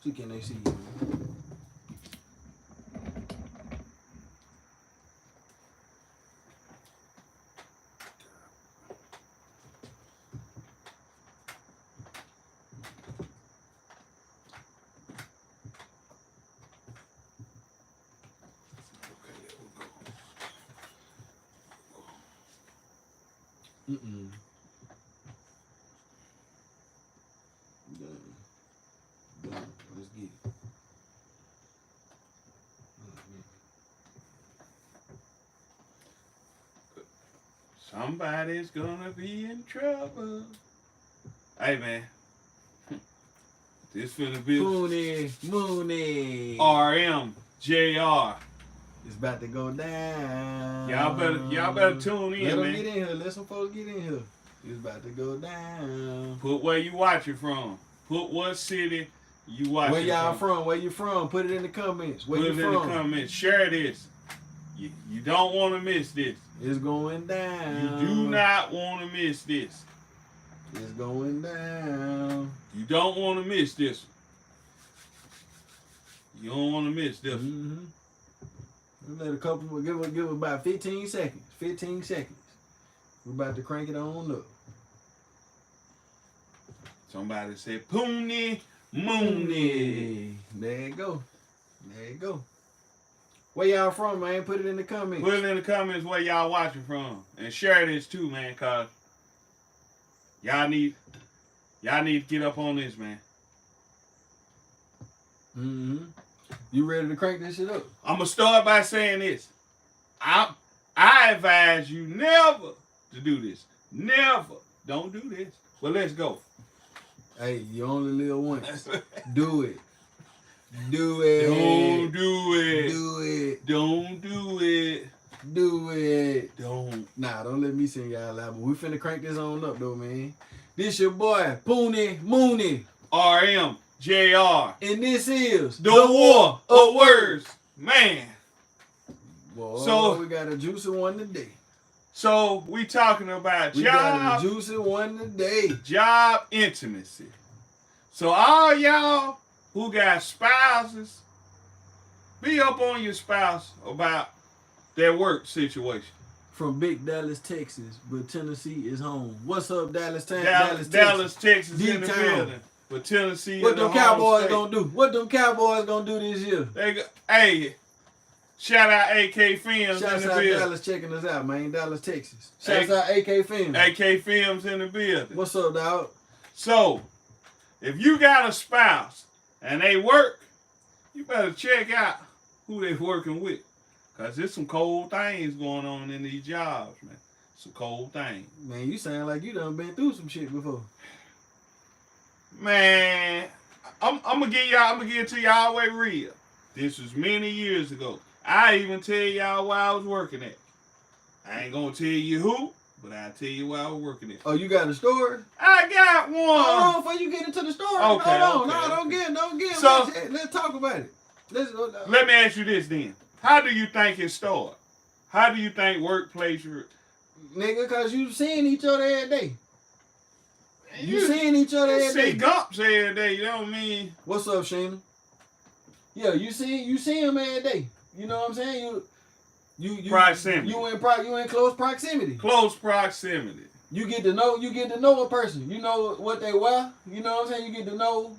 See, can they see you? Mm-mm. Done. Let's get it. Somebody's gonna be in trouble. Hey, man. This finna be Poonie, Moonie. RMJR. It's about to go down. Y'all better tune in, Let them man. get in here. Let some folks get in here. It's about to go down. Put where you watching from. Put what city you watching Where y'all from? Where you from? Put it in the comments. Where Put you it from? in the comments. Share this. You don't want to miss this. It's going down. You do not want to miss this. It's going down. You don't want to miss this. You don't want to miss this. Mm-hmm. Let a couple. Give it about 15 seconds. 15 seconds. We're about to crank it on up. Somebody said Poonie, Moonie. There you go. There you go. Where y'all from, man? Put it in the comments. Put it in the comments where y'all watching from. And share this too, man, cause y'all need to get up on this, man. Mm-hmm. You ready to crank this shit up? I'm gonna start by saying this. I advise you never to do this. Never. Don't do this. Well, let's go. Hey, you only live once. Do it. Do it. Don't do it. Do it. Don't do it. Do it. Don't. Nah, don't let me sing y'all loud. But we finna crank this on up though, man. This your boy, Poonie Moonie. RMJR. And this is The War of Words. Man. Boy, So we got a juicy one today. So we talking about We got a juicy one today. Job intimacy. So all y'all who got spouses, be up on your spouse about their work situation. From Big Dallas, Texas, but Tennessee is home. What's up, Dallas, Texas? Dallas, Texas in the D-town. building. But Tennessee What in them the Cowboys home gonna do? What them Cowboys gonna do this year? Hey, shout out AK Films Shouts in the out building. Dallas checking us out, man. Dallas, Texas. Shouts out AK Films. AK Films in the building. What's up, dog? So, if you got a spouse and they work, you better check out who they working with. Because there's some cold things going on in these jobs, man. Some cold things. Man, you sound like you done been through some shit before. Man, I'm gonna give it to y'all the way real. This was many years ago. I even tell y'all where I was working at. I ain't gonna tell you who, but I'll tell you where I was working at. Oh, you got a story? I got one. Hold on, before you get into the story. Okay, Hold on. okay. No, don't get. So- let's talk about it. Let me ask you this then. How do you think it started? How do you think workplace... Nigga, because you seeing each other every day. You seeing each other every day. see Gumps every day, you know what I mean? What's up, Sheena? Yeah, you see him every day. You know what I'm saying? You Proximity. You in close proximity. Close proximity. You get to know a person. You know what they wear. You know what I'm saying? You get to know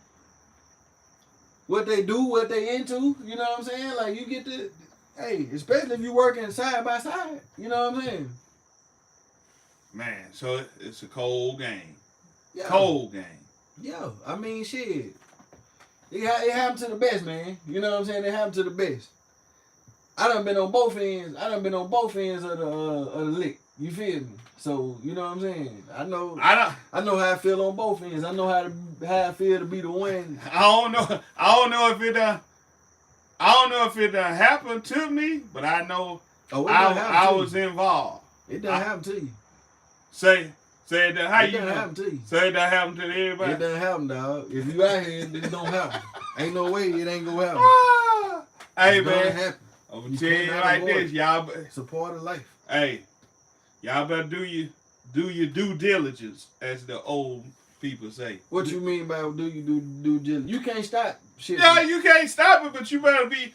what they do, what they into. You know what I'm saying? Like you get to, hey, especially if you working side by side. You know what I'm saying? Man, so it's a cold game. Yeah. Cold game. Yeah, I mean, shit. It happened to the best, man. You know what I'm saying? It happened to the best. I done been on both ends. I done been on both ends of the lick. You feel me? So you know what I'm saying? I know how I feel on both ends. I know how I feel to be the one. I don't know if it done happened to me, but I know I was involved. It done happen to you. Say that how it you done know? happen to you. Say that happened to everybody. It done happen, dog. If you out here, it don't happen. Ain't no way it ain't gonna happen. Hey it man, happen. I'm gonna tell you like this, y'all. It's a part of life. Hey, y'all better do your due diligence, as the old people say. What you mean by do you do due diligence? You can't stop shit. Yeah, you can't stop it, but you better be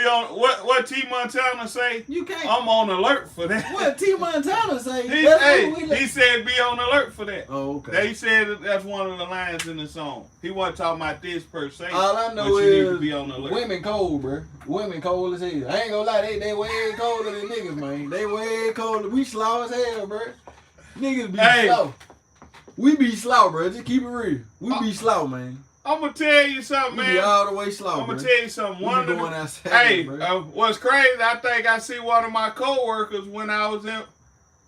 on what T Montana say. You can't. I'm on alert for that. What T Montana say? He said be on alert for that. Oh, okay. He said that's one of the lines in the song. He wasn't talking about this per se. All I know but you need to is be on alert. women cold, bro. Women cold as hell. I ain't gonna lie, they way colder than niggas, man. They way colder. We slow as hell, bro. Niggas be slow. We be slow, bro. Just keep it real. We be slow, man. I'm gonna tell you something, man. We be all the way slow, I'm gonna tell you something. One going outside, what's crazy? I think I see one of my coworkers when I was in.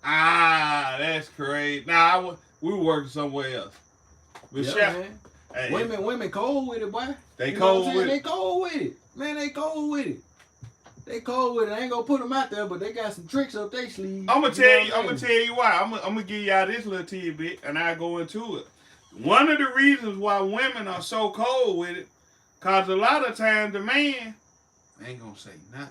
That's crazy. Nah, we were working somewhere else. But man. Hey, women cold with it, boy. They cold with it. They cold with it, man. They cold with it. They cold with it. I ain't gonna put them out there, but they got some tricks up their sleeve. I'm gonna tell you why. I'm gonna give y'all this little tidbit, and I go into it. One of the reasons why women are so cold with it, cause a lot of times the man ain't gonna say nothing.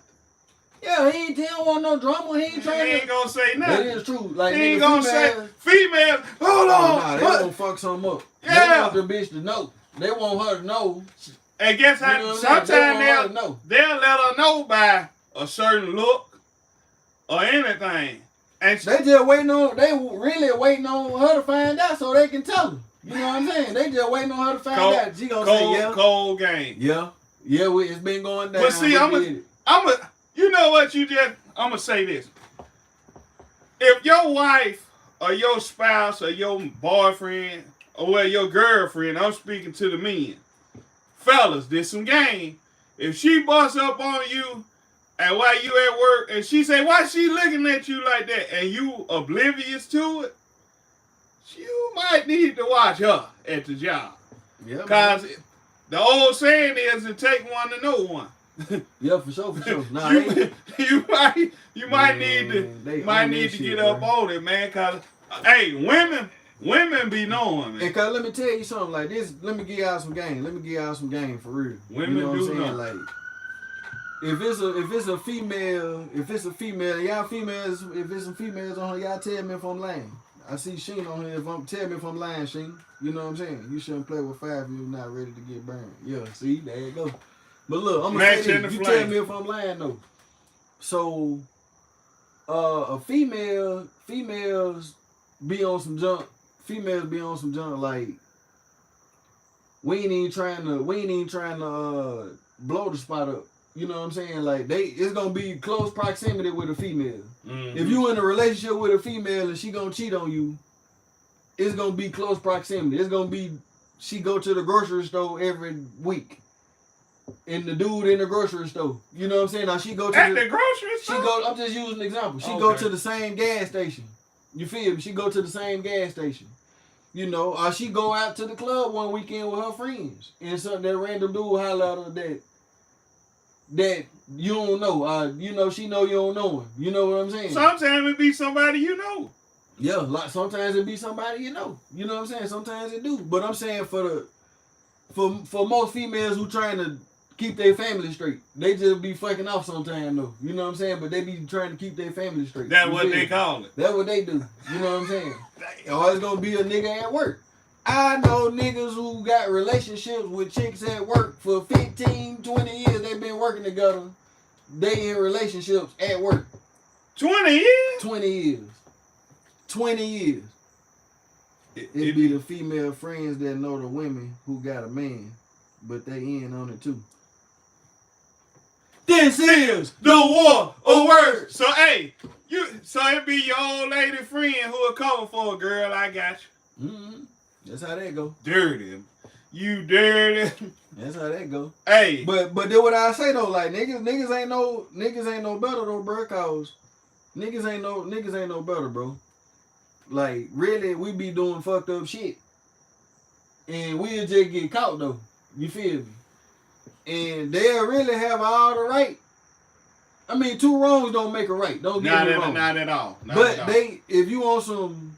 Yeah, he don't want no drama. He ain't gonna say nothing. That is true. Like, he ain't gonna say females. Hold on. Nah, they gonna fuck something up. Yeah. They want the bitch to know. They want her to know. And guess how? You know sometimes they'll let her know by a certain look or anything. And they just waiting on. They really waiting on her to find out so they can tell her. You know what I'm saying? They just waiting on her to find out. She gonna say yeah. Cold game. Yeah. Yeah, it's been going down. But see, you know what I'm gonna say this. If your wife or your spouse or your boyfriend or your girlfriend, I'm speaking to the men, fellas, did some game. If she busts up on you and while you at work and she say, why she looking at you like that, and you oblivious to it, you might need to watch her at the job. Yeah, because the old saying is it take one to know one. Yeah, for sure. Nah, you might need to get up on it, man. Cause hey, women be knowing, man. And cause let me tell you something like this. Let me give y'all some game. For real. Women you know do what I'm saying? know. Like, if it's a female, y'all females, if it's some females on here, y'all tell me if I'm lying. I see Sheen on here. Tell me if I'm lying, Sheen. You know what I'm saying? You shouldn't play with fire if you're not ready to get burned. Yeah, see, there you go. But look, I'm gonna say this. You tell me if I'm lying though. So, females be on some junk. Females be on some junk like we ain't even trying to blow the spot up. You know what I'm saying? Like it's gonna be close proximity with a female. Mm-hmm. If you in a relationship with a female and she gonna cheat on you, it's gonna be close proximity. It's gonna be she go to the grocery store every week. And the dude in the grocery store. You know what I'm saying? Now she go to the grocery store? I'm just using an example. She go to the same gas station. You feel me? She go to the same gas station. You know, or she go out to the club one weekend with her friends. And something that random dude holler at her that you don't know. You know, she know you don't know him. You know what I'm saying? Sometimes it be somebody you know. Yeah, like sometimes it be somebody you know. You know what I'm saying? Sometimes it do. But I'm saying for most females who trying to keep their family straight, they just be fucking off sometimes though. You know what I'm saying? But they be trying to keep their family straight. That's what they call it. That's what they do. You know what I'm saying? Always gonna be a nigga at work. I know niggas who got relationships with chicks at work for 15, 20 years. They been working together. They in relationships at work. 20 years? 20 years. 20 years. It be the female friends that know the women who got a man, but they in on it too. This is the war of words. So hey, so it be your old lady friend who will cover for a girl. I got you. Mm-hmm. That's how that go. Dirty. You dirty. That's how that go. Hey. But then what I say though, like niggas ain't no better though, bro, cause niggas ain't no better, bro. Like really, we be doing fucked up shit. And we'll just get caught though. You feel me? And they'll really have all the right. I mean, two wrongs don't make a right. Don't get me wrong. Not at all. If you want some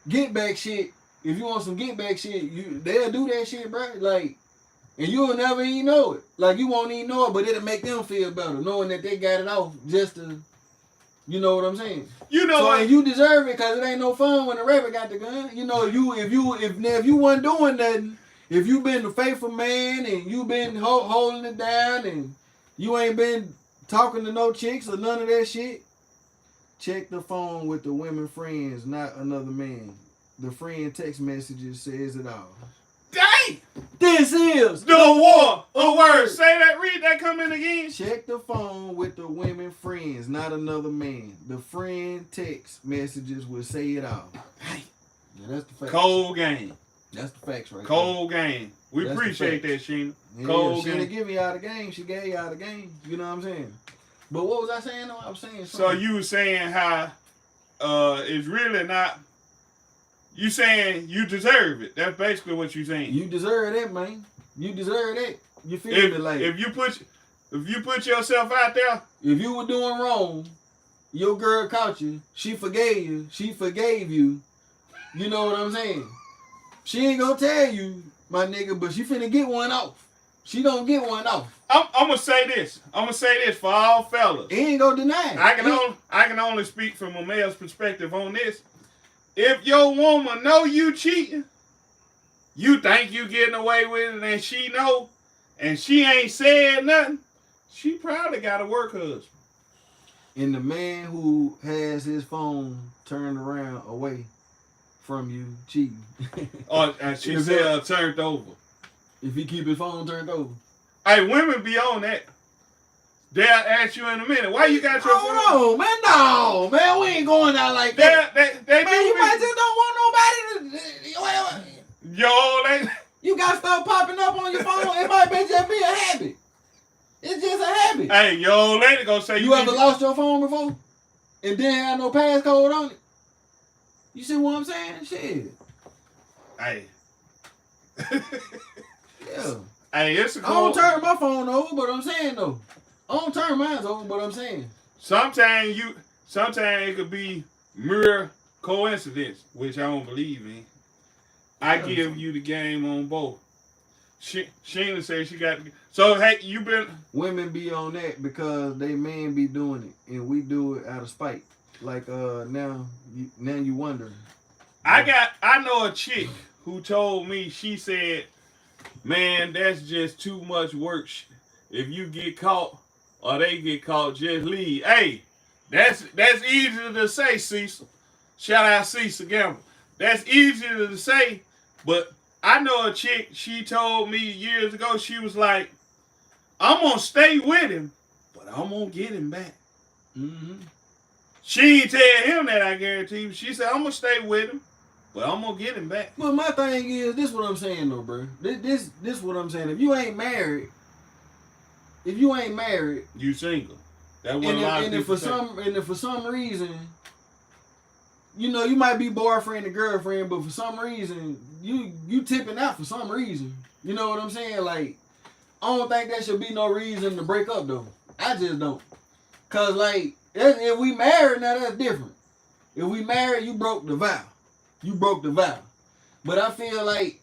get back shit, they'll do that shit, bro. Like, and you'll never even know it. Like, you won't even know it, but it'll make them feel better knowing that they got it off just to You know what I'm saying? You know so what? And you deserve it because it ain't no fun when the rapper got the gun. You know, if you wasn't doing nothing, if you been the faithful man and you been holding it down and you ain't been talking to no chicks or none of that shit, check the phone with the women friends, not another man. The friend text messages says it all. Dang! This is the war of words. Say that, read that comment again. Check the phone with the women friends, not another man. The friend text messages will say it all. Dang. Yeah, that's the fact. Cold game. That's the facts right Cold game. We That's appreciate that, Sheena. Yeah, Cold she game. didn't give me out of the game. She gave you out of the game. You know what I'm saying? But what was I saying? I was saying something. So you were saying how it's really not. You saying you deserve it. That's basically what you saying. You deserve that, man. You deserve that. You feel me? Like if you put yourself out there. If you were doing wrong, your girl caught you. She forgave you. She forgave you. You know what I'm saying? She ain't gonna tell you, my nigga, but she finna get one off. She don't get one off. I'm gonna say this. I'm gonna say this for all fellas. He ain't gonna deny it. I can only speak from a male's perspective on this. If your woman know you cheating, you think you getting away with it, and she know, and she ain't said nothing, she probably got a work husband. And the man who has his phone turned around away from you cheating. Or she said turned over. If he keep his phone turned over. Hey, women be on that. They'll ask you in a minute, why you got your phone? Oh, man, no, man, we ain't going out like that. They man, you might just don't want nobody to... Yo, You got stuff popping up on your phone. It might just be a habit. It's just a habit. Hey, yo, lady gonna say you ever lost your phone before and didn't have no passcode on it? You see what I'm saying? Shit. Hey. Yeah. Hey, it's a cool... I don't turn my phone over, but I'm saying though. I don't turn mine over, but I'm saying. Sometimes it could be mere coincidence, which I don't believe in. I give you the game on both. Sheena said she got... So, hey, you been... Women be on that because they men be doing it, and we do it out of spite. Like, now you wonder. I know a chick who told me, she said, man, that's just too much work. If you get caught or they get caught, just leave. Hey, that's easy to say, Cecil. Shout out Cecil Gamble. That's easy to say, but I know a chick, she told me years ago, she was like, I'm going to stay with him, but I'm going to get him back. Mm-hmm. She ain't tell him that, I guarantee you. She said, I'm going to stay with him, but I'm going to get him back. But my thing is, this what I'm saying though, bro. This what I'm saying. If you ain't married, you single. That what a lot of people say. And if for some reason, you know, you might be boyfriend and girlfriend, but for some reason, you tipping out for some reason. You know what I'm saying? Like, I don't think that should be no reason to break up though. I just don't. Cause like, if we married, now that's different. If we married, you broke the vow. But I feel like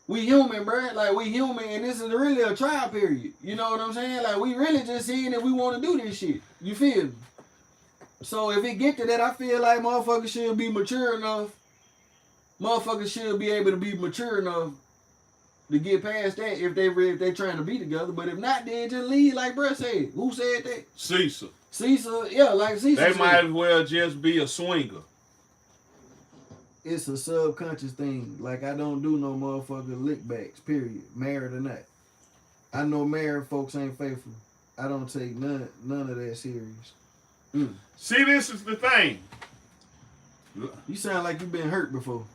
we human, bro. Like, we human, and this is really a trial period. You know what I'm saying? Like, we really just seeing if we want to do this shit. You feel me? So if it get to that, I feel like motherfuckers should be mature enough. Motherfuckers should be able to be mature enough to get past that if they trying to be together. But if not, then just leave, like bruh said. Who said that? Cecil. Cecil, yeah, like Cecil They said. might as well just be a swinger. It's a subconscious thing. Like, I don't do no motherfucking lickbacks, period. Married or not. I know married folks ain't faithful. I don't take none of that serious. See, this is the thing. You sound like you been hurt before.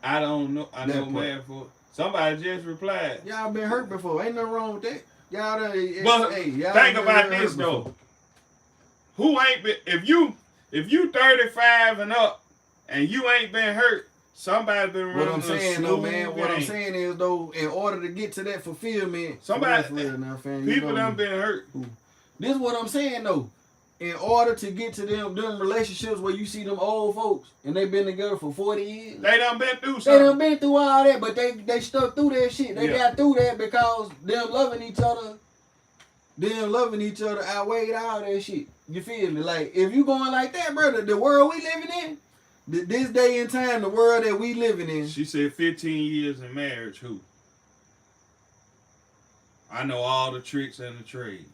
I don't know. I know man for somebody just replied. Y'all been hurt before. Ain't nothing wrong with that. Y'all done, but y'all think about this though. Before. Who ain't been if you 35 and up and you ain't been hurt, somebody been running. What I'm saying though, man, game. what I'm saying is though, in order to get to that fulfillment, somebody for real now, fam, people done been hurt. This is what I'm saying though. In order to get to them relationships where you see them old folks and they been together for 40 years. They done been through something. They done been through all that, but they stuck through that shit. They got through that because them loving each other outweighed all that shit. You feel me? Like, if you going like that, brother, the world we living in, this day and time, the world that we living in. She said 15 years in marriage, who? I know all the tricks and the trade.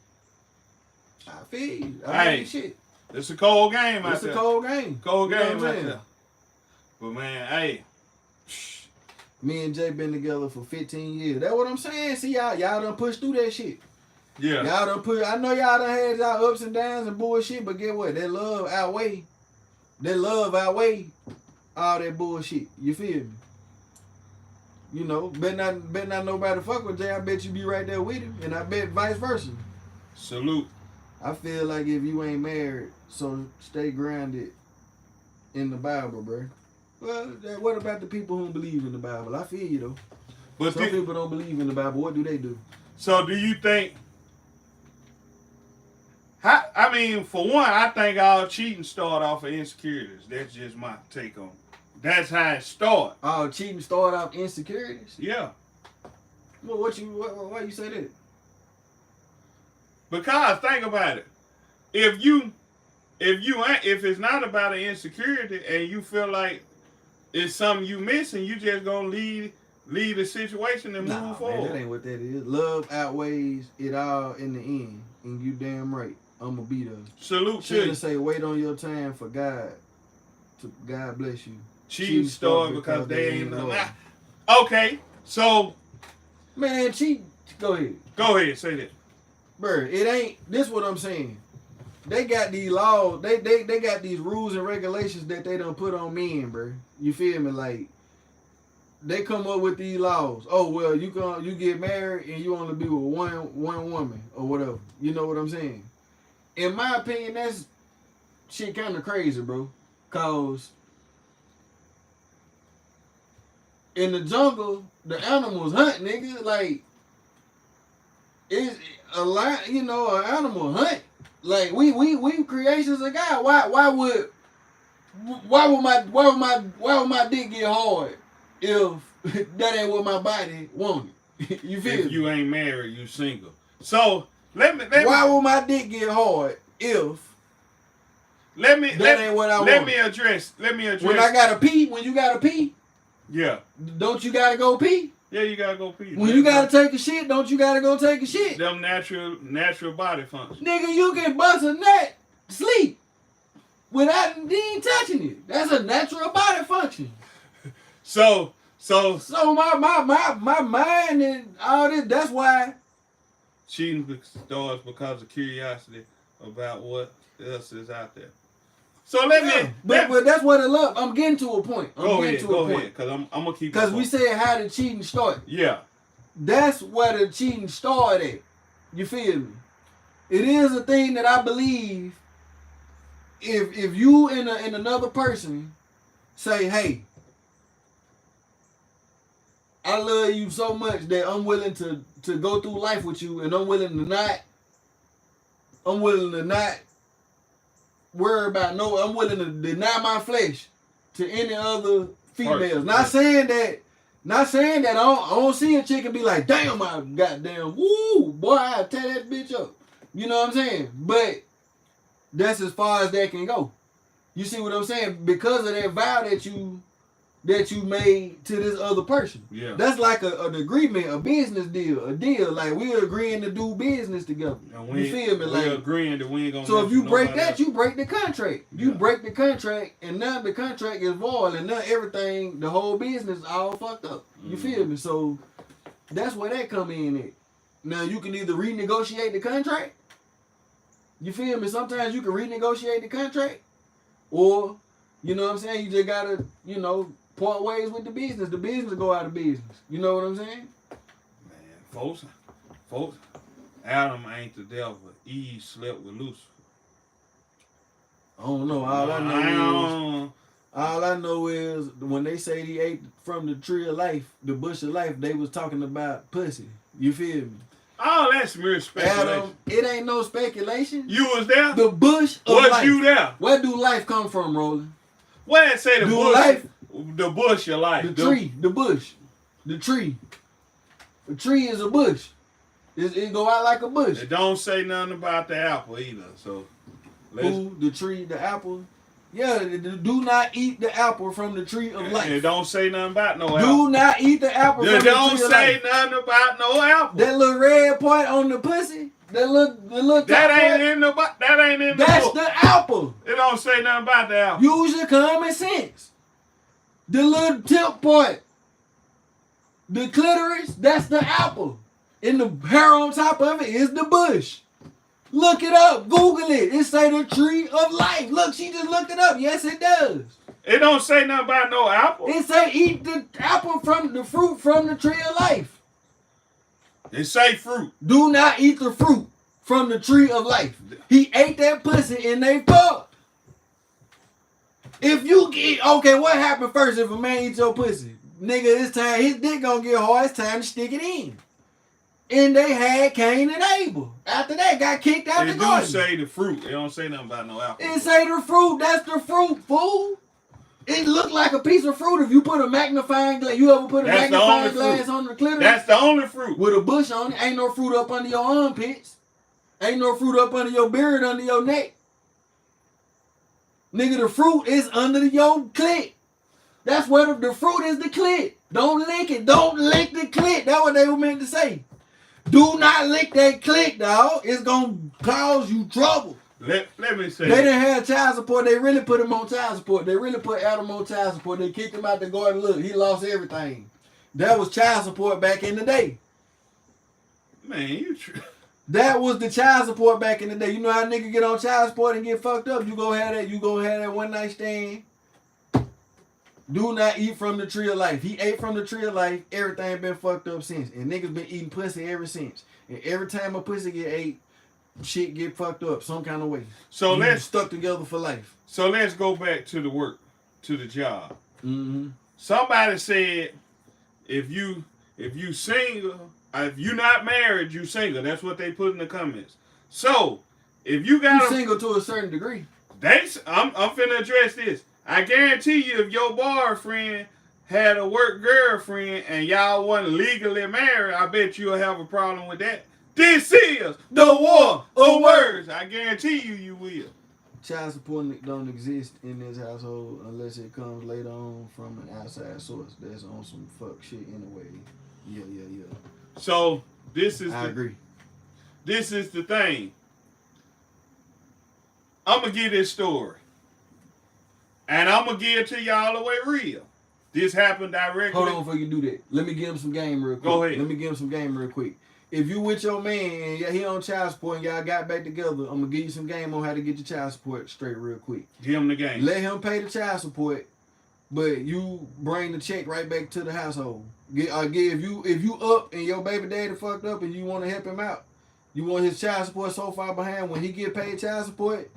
I feel you. Hey, mean, shit. It's a cold game out It's there. a cold game. Cold You know game what I'm out saying? there. But man, hey. Me and Jay been together for 15 years. That's what I'm saying. See, y'all done pushed through that shit. Yeah. Y'all done push. I know y'all done had y'all ups and downs and bullshit, but get what? That love outweigh all that bullshit. You feel me? You know, bet not nobody fuck with Jay. I bet you be right there with him, and I bet vice versa. Salute. I feel like if you ain't married, so stay grounded in the Bible, bro. Well, what about the people who believe in the Bible? I feel you though. But some people don't believe in the Bible. What do they do? So do you think? I mean, for one, I think all cheating start off of insecurities. That's just my take on it. That's how it starts. Oh, cheating start off insecurities? Yeah. Well, why you say that? Because think about it. If it's not about an insecurity and you feel like it's something you missing, you just gonna leave the situation and move forward. Man, that ain't what that is. Love outweighs it all in the end, and you damn right. I'ma be there. Salute to Shouldn't you. say wait on your time for God. God bless you. Cheating start because they ain't Lord. Okay, so Man, cheat. Go ahead. Go ahead, say that. Bro, it ain't. This what I'm saying. They got these laws. They got these rules and regulations that they done put on men, bro. You feel me? Like they come up with these laws. Oh well, you get married and you only be with one woman or whatever. You know what I'm saying? In my opinion, that's shit kind of crazy, bro. Cause in the jungle, the animals hunt, nigga. Like it's a lot, you know, an animal hunt. Like we creations of God. Why would my dick get hard if that ain't what my body wanted? You feel If me? you ain't married, you single. So let me Why would my dick get hard if let me address when I gotta pee, when you gotta pee, yeah. don't you gotta go pee? Yeah, you gotta go pee. When you gotta take a shit, don't you gotta go take a shit? Them natural body functions. Nigga, you can bust a nut, sleep, without even touching it. That's a natural body function. So my mind and all this, that's why cheating starts because of curiosity about what else is out there. So but that's what I love. I'm getting to a point. Go ahead, because I'm gonna keep. Because we said how the cheating start. Yeah. That's where the cheating started. You feel me? It is a thing that I believe. If you and another person say, "Hey, I love you so much that I'm willing to go through life with you, and I'm willing to not worry about I'm willing to deny my flesh to any other females." Not saying that I don't see a chick and be like, "Damn, I goddamn, woo, boy, I tear that bitch up." You know what I'm saying? But that's as far as that can go. You see what I'm saying? Because of that vow that you made to this other person. Yeah. That's like an agreement, a business deal, a deal. Like we're agreeing to do business together. You feel me? Like we're agreeing that we ain't gonna. So if you break that, else. you break the contract. You break the contract, and now the contract is void, and now everything, the whole business, all fucked up. You feel me? So that's where that come in at. Now you can either renegotiate the contract. You feel me? Sometimes you can renegotiate the contract, or you know what I'm saying. You just gotta, part ways with the business. The business go out of business. You know what I'm saying? Man, folks, Adam ain't the devil. Eve slept with Lucifer. I don't know. All I know is when they say he ate from the tree of life, the bush of life, they was talking about pussy. You feel me? Oh, that's mere speculation. Adam, it ain't no speculation. You was there? The bush of life. Was you there? Where do life come from, Roland? Where it say the bush? Life? The bush of life. The tree, the bush, the tree. The tree is a bush. It go out like a bush. It don't say nothing about the apple either. So Who, the tree, the apple? Yeah, do not eat the apple from the tree of life. It don't say nothing about no apple. Do not eat the apple from the tree of life. Don't say nothing about no apple. That little red part on the pussy, the little that ain't part, in the that ain't in the that's book. the apple. It don't say nothing about the apple. Use your common sense. The little tip part, the clitoris, that's the apple. And the hair on top of it is the bush. Look it up. Google it. It say the tree of life. Look, she just looked it up. Yes, it does. It don't say nothing about no apple. It say eat the apple from the fruit from the tree of life. It say fruit. Do not eat the fruit from the tree of life. He ate that pussy and they fucked. If you get, okay, what happened first if a man eats your pussy? Nigga, it's time, his dick gonna get hard, it's time to stick it in. And they had Cain and Abel. After that, got kicked out the garden. It do say the fruit. It don't say nothing about no apple. It say the fruit. That's the fruit, fool. It look like a piece of fruit if you put a magnifying glass. You ever put a magnifying glass on the clitoris? That's the only fruit. With a bush on it. Ain't no fruit up under your armpits. Ain't no fruit up under your beard, under your neck. Nigga, the fruit is under your clit. That's where the fruit is the clit. Don't lick it. Don't lick the clit. That's what they were meant to say. Do not lick that clit, dog. It's going to cause you trouble. Let me say. They didn't have child support. They really put him on child support. They really put Adam on child support. They kicked him out the garden. Look, he lost everything. That was child support back in the day. Man, you That was the child support back in the day. You know how nigga get on child support and get fucked up? You go have that one night stand. Do not eat from the tree of life. He ate from the tree of life. Everything been fucked up since. And niggas been eating pussy ever since. And every time a pussy get ate, shit get fucked up some kind of way. So let's stuck together for life. So let's go back to the work, to the job. Mm-hmm. Somebody said, if you single, if you not married, you single. That's what they put in the comments. So if you got single to a certain degree. I'm finna address this. I guarantee you, if your boyfriend had a work girlfriend and y'all wasn't legally married, I bet you'll have a problem with that. This is the war of words. I guarantee you will. Child support don't exist in this household unless it comes later on from an outside source that's on some fuck shit anyway. Yeah. So I agree. This is the thing. I'm gonna give this story. And I'm going to give it to y'all the way real. This happened directly. Hold on before you do that. Let me give him some game real quick. Go ahead. Let me give him some game real quick. If you with your man and he on child support and y'all got back together, I'm going to give you some game on how to get your child support straight real quick. Give him the game. Let him pay the child support, but you bring the check right back to the household. If you up and your baby daddy fucked up and you want to help him out, you want his child support so far behind, when he get paid child support,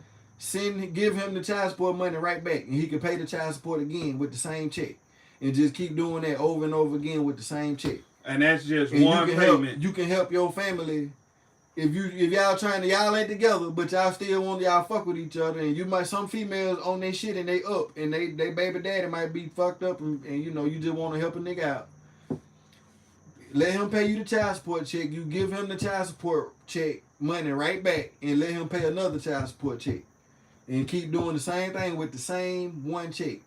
give him the child support money right back, and he can pay the child support again with the same check, and just keep doing that over and over again with the same check. And that's just one payment. You can help your family if y'all ain't together, but y'all still want y'all fuck with each other, and you might some females on their shit and they up, and they baby daddy might be fucked up, and you know you just want to help a nigga out. Let him pay you the child support check. You give him the child support check money right back, and let him pay another child support check. And keep doing the same thing with the same one check.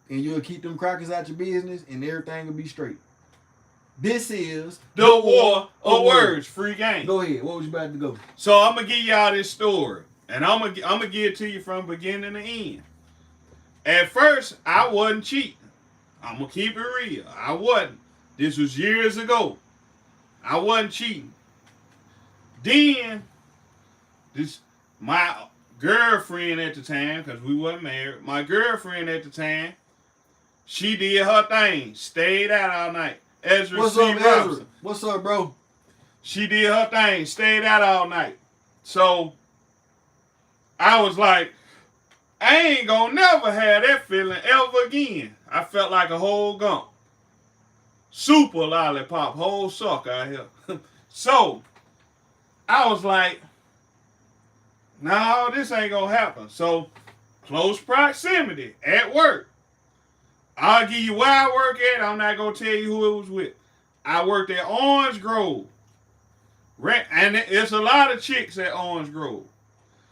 And you'll keep them crackers out your business and everything will be straight. This is the war of words. Free game. Go ahead. What was you about to go? So I'm going to give y'all this story. And I'm gonna give it to you from beginning to end. At first, I wasn't cheating. I'm going to keep it real. I wasn't. This was years ago. I wasn't cheating. Then, my girlfriend at the time, because we wasn't married, my girlfriend at the time, she did her thing, stayed out all night. What's up, Ezra? What's up, bro? She did her thing, stayed out all night. So, I was like, I ain't gonna never have that feeling ever again. I felt like a whole gump. Super lollipop, whole sucker out here. So, I was like, no, this ain't gonna happen. So, close proximity at work. I'll give you where I work at. I'm not gonna tell you who it was with. I worked at Orange Grove. And it's a lot of chicks at Orange Grove.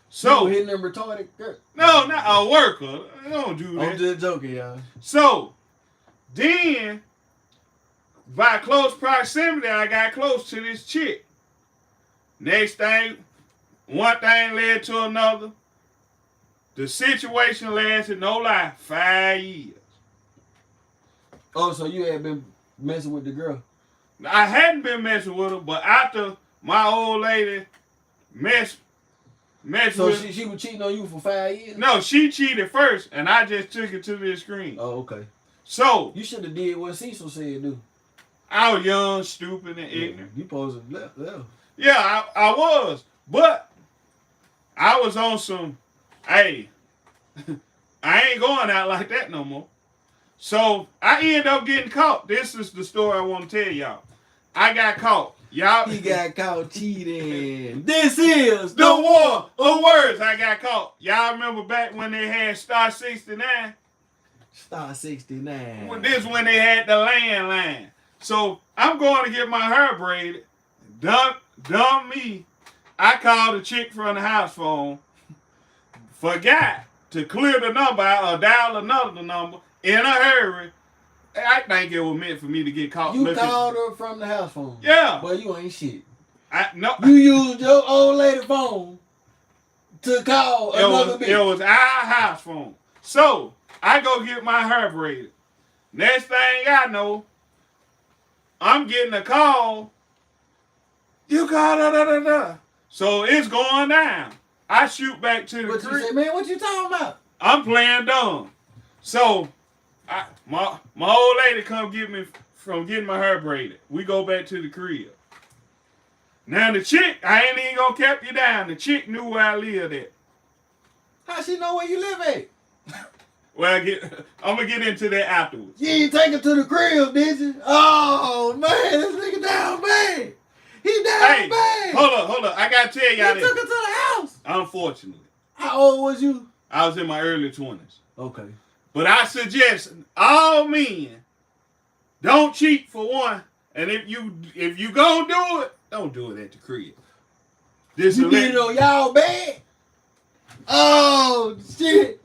So you hitting them retarded girl? no, not a worker. Don't do that. I'm just joking, y'all. So then, by close proximity, I got close to this chick. Next thing, one thing led to another. The situation lasted, no lie, 5 years. Oh, so you had been messing with the girl? I hadn't been messing with her, but after my old lady messed So with... she was cheating on you for 5 years? No, she cheated first, and I just took it to the extreme. Oh, okay. So... You should have did what Cecil said, do. I was young, stupid, and ignorant. You supposed to left. Yeah, I was. But I was on some, hey, I ain't going out like that no more. So I ended up getting caught. This is the story I want to tell y'all. I got caught. Y'all. He got caught cheating. This is the war of words. I got caught. Y'all remember back when they had Star 69? Star 69. This when they had the landline. So I'm going to get my hair braided. Dumb me. I called the chick from the house phone. Forgot to clear the number out or dial another number in a hurry. I think it was meant for me to get caught. You called her from the house phone? Yeah. Well, you ain't shit. No. You used your old lady phone to call another bitch. It was our house phone. So I go get my hair braided. Next thing I know, I'm getting a call. You call da. So it's going down. I shoot back to the What crib. you say, man? What you talking about? I'm playing dumb. So my old lady come get me from getting my hair braided. We go back to the crib. Now the chick, I ain't even gonna cap you down. The chick knew where I lived at. How she know where you live at? Well, I'm gonna get into that afterwards. You ain't take her to the crib, did you? Oh man, this nigga down bad. He down bad. Hold up. I gotta tell y'all this. this. Took her to the house. Unfortunately. How old was you? I was in my early 20s. Okay. But I suggest all men don't cheat for one. And if you gonna do it, don't do it at the crib. You did it on y'all bed? Oh shit.